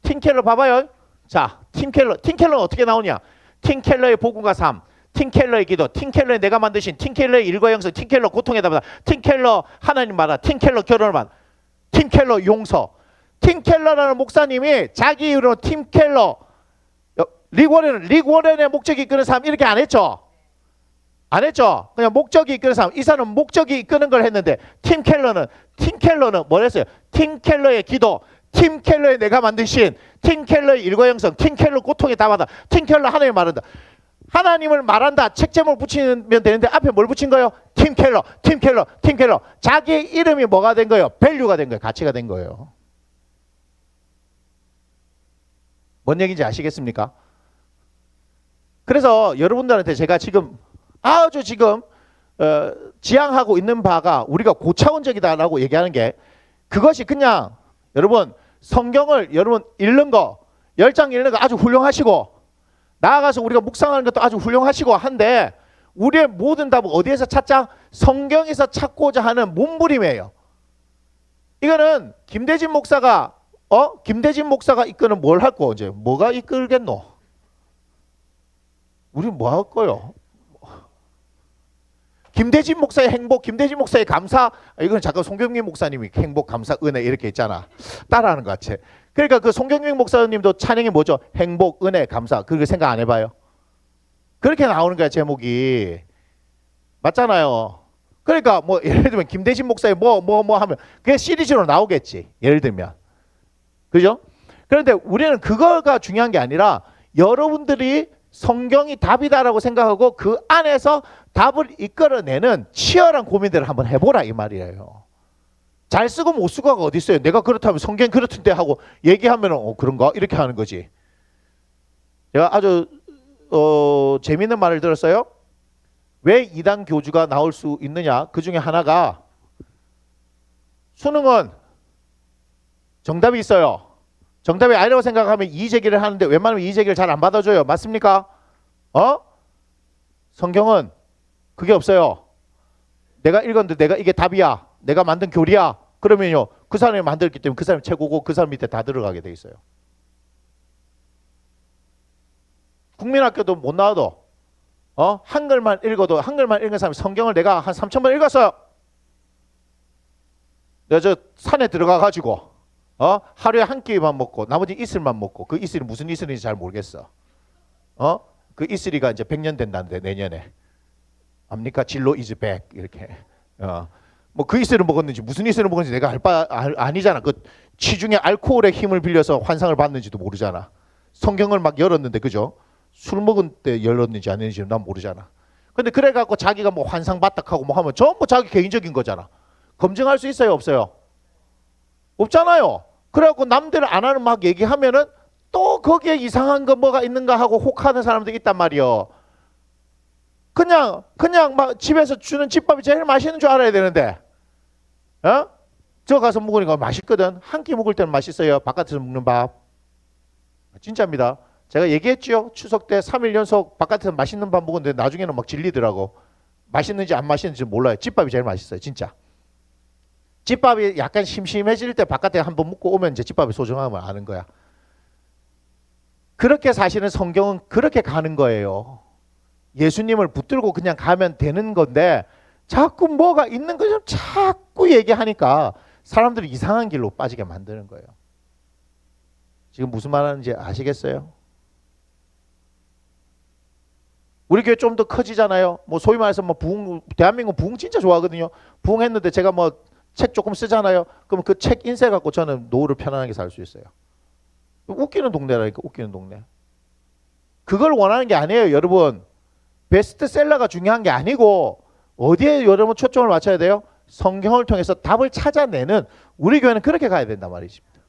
팀 켈러 봐봐요. 자, 팀 켈러는 어떻게 나오냐? 팀 켈러의 복음과 삶, 팀 켈러의 기도, 팀 켈러의 내가 만드신, 팀 켈러의 일과 영성, 팀 켈러 고통에 답하다, 팀 켈러 하나님 만나, 팀 켈러 결혼을 만, 팀 켈러 용서. 팀 켈러라는 목사님이 자기 이름으로 팀 켈러 릭 워렌의 목적이 이끄는 삶 이렇게 안 했죠? 안 했죠? 그냥 목적이 이끄는 사람. 이 사람은 목적이 이끄는 걸 했는데 팀 켈러는 뭘 했어요? 팀 켈러의 기도, 팀 켈러의 내가 만든 신, 팀 켈러의 일과 영성, 팀 켈러 고통에 답하다, 팀 켈러 하나님을 말한다. 하나님을 말한다. 책 제목 붙이면 되는데 앞에 뭘 붙인 거예요? 팀 켈러. 자기의 이름이 뭐가 된 거예요? 밸류가 된 거예요. 가치가 된 거예요. 뭔 얘기인지 아시겠습니까? 그래서 여러분들한테 제가 지금 아주 지금 지향하고 있는 바가 우리가 고차원적이다라고 얘기하는 게 그것이 그냥 여러분 성경을 여러분 읽는 거 10장 읽는 거 아주 훌륭하시고 나아가서 우리가 묵상하는 것도 아주 훌륭하시고 한데 우리의 모든 답은 어디에서 찾자? 성경에서 찾고자 하는 몸부림이에요. 이거는 김대진 목사가 이끄는 뭘 할 거 이제 뭐가 이끌겠노? 우리 뭐 할 거요? 김대진 목사의 행복, 김대진 목사의 감사, 이건 잠깐 송경민 목사님이 행복, 감사, 은혜 이렇게 있잖아. 따라하는 것 같아. 그러니까 그 송경민 목사님도 찬양이 뭐죠? 행복, 은혜, 감사. 그렇게 생각 안 해봐요? 그렇게 나오는 거야 제목이. 맞잖아요. 그러니까 뭐 예를 들면 김대진 목사의 뭐 하면 그게 시리즈로 나오겠지. 예를 들면. 그죠? 그런데 우리는 그거가 중요한 게 아니라 여러분들이 성경이 답이다라고 생각하고 그 안에서 답을 이끌어내는 치열한 고민들을 한번 해보라 이 말이에요. 잘 쓰고 못 쓰고가 어디 있어요? 내가 그렇다면 성경 그렇던데 하고 얘기하면 그런가? 이렇게 하는 거지. 제가 아주 재미있는 말을 들었어요. 왜 이단 교주가 나올 수 있느냐? 그 중에 하나가 수능은 정답이 있어요. 정답이 아니라고 생각하면 이의제기를 하는데 웬만하면 이의제기를 잘 안 받아줘요. 맞습니까? 성경은 그게 없어요. 내가 읽었는데 내가 이게 답이야. 내가 만든 교리야. 그러면요. 그 사람이 만들었기 때문에 그 사람이 최고고 그 사람 밑에 다 들어가게 돼 있어요. 국민학교도 못 나와도 한글만 읽어도 한글만 읽은 사람이 성경을 내가 한 3,000번 읽었어요. 내가 저 산에 들어가 가지고 하루에 한 끼만 먹고 나머지 이슬만 먹고 그 이슬이 무슨 이슬인지 잘 모르겠어. 그 이슬이가 이제 100년 된다는데 내년에. 압니까? 진로 이즈 백 이렇게. 뭐 그 이슬을 먹었는지 무슨 이슬을 먹었는지 내가 아니잖아. 그 치중에 알코올의 힘을 빌려서 환상을 받는지도 모르잖아. 성경을 막 열었는데 그죠? 술 먹은 때 열었는지 안 했는지 난 모르잖아. 근데 그래 갖고 자기가 뭐 환상 봤다하고 뭐 하면 전부 자기 개인적인 거잖아. 검증할 수 있어요, 없어요? 없잖아요. 그래 갖고 남들 안 하는 막 얘기하면은 또 거기에 이상한 거 뭐가 있는가 하고 혹하는 사람들이 있단 말이요. 그냥 막 집에서 주는 집밥이 제일 맛있는 줄 알아야 되는데, 저 가서 먹으니까 맛있거든. 한 끼 먹을 때는 맛있어요. 바깥에서 먹는 밥. 진짜입니다. 제가 얘기했죠. 추석 때 3일 연속 바깥에서 맛있는 밥 먹었는데 나중에는 막 질리더라고. 맛있는지 안 맛있는지 몰라요. 집밥이 제일 맛있어요. 진짜. 집밥이 약간 심심해질 때 바깥에 한번 먹고 오면 이제 집밥이 소중함을 아는 거야. 그렇게 사실은 성경은 그렇게 가는 거예요. 예수님을 붙들고 그냥 가면 되는 건데 자꾸 뭐가 있는 것처럼 자꾸 얘기하니까 사람들이 이상한 길로 빠지게 만드는 거예요. 지금 무슨 말 하는지 아시겠어요? 우리 교회 좀 더 커지잖아요. 뭐 소위 말해서 뭐 부흥, 대한민국 부흥 진짜 좋아하거든요. 부흥했는데 제가 뭐 책 조금 쓰잖아요. 그럼 그 책 인쇄 갖고 저는 노후를 편안하게 살 수 있어요. 웃기는 동네라니까. 웃기는 동네. 그걸 원하는 게 아니에요, 여러분. 베스트셀러가 중요한 게 아니고 어디에 여러분 초점을 맞춰야 돼요? 성경을 통해서 답을 찾아내는, 우리 교회는 그렇게 가야 된단 말이십니다.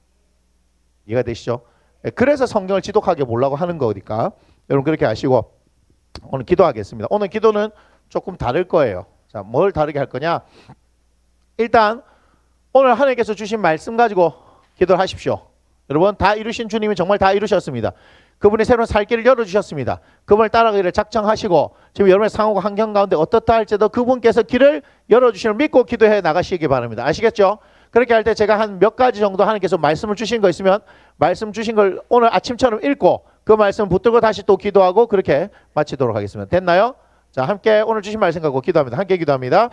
이해가 되시죠? 그래서 성경을 지독하게 보려고 하는 거니까 여러분 그렇게 아시고 오늘 기도하겠습니다. 오늘 기도는 조금 다를 거예요. 자, 뭘 다르게 할 거냐? 일단 오늘 하나님께서 주신 말씀 가지고 기도를 하십시오. 여러분 다 이루신 주님이 정말 다 이루셨습니다. 그분이 새로운 살 길을 열어주셨습니다. 그분을 따라가기를 작정하시고 지금 여러분의 상황과 환경 가운데 어떻다 할지라도 그분께서 길을 열어주시는 믿고 기도해 나가시기 바랍니다. 아시겠죠? 그렇게 할 때 제가 한 몇 가지 정도 하나님께서 말씀을 주신 거 있으면 말씀 주신 걸 오늘 아침처럼 읽고 그 말씀 붙들고 다시 또 기도하고 그렇게 마치도록 하겠습니다. 됐나요? 자, 함께 오늘 주신 말씀 갖고 기도합니다. 함께 기도합니다.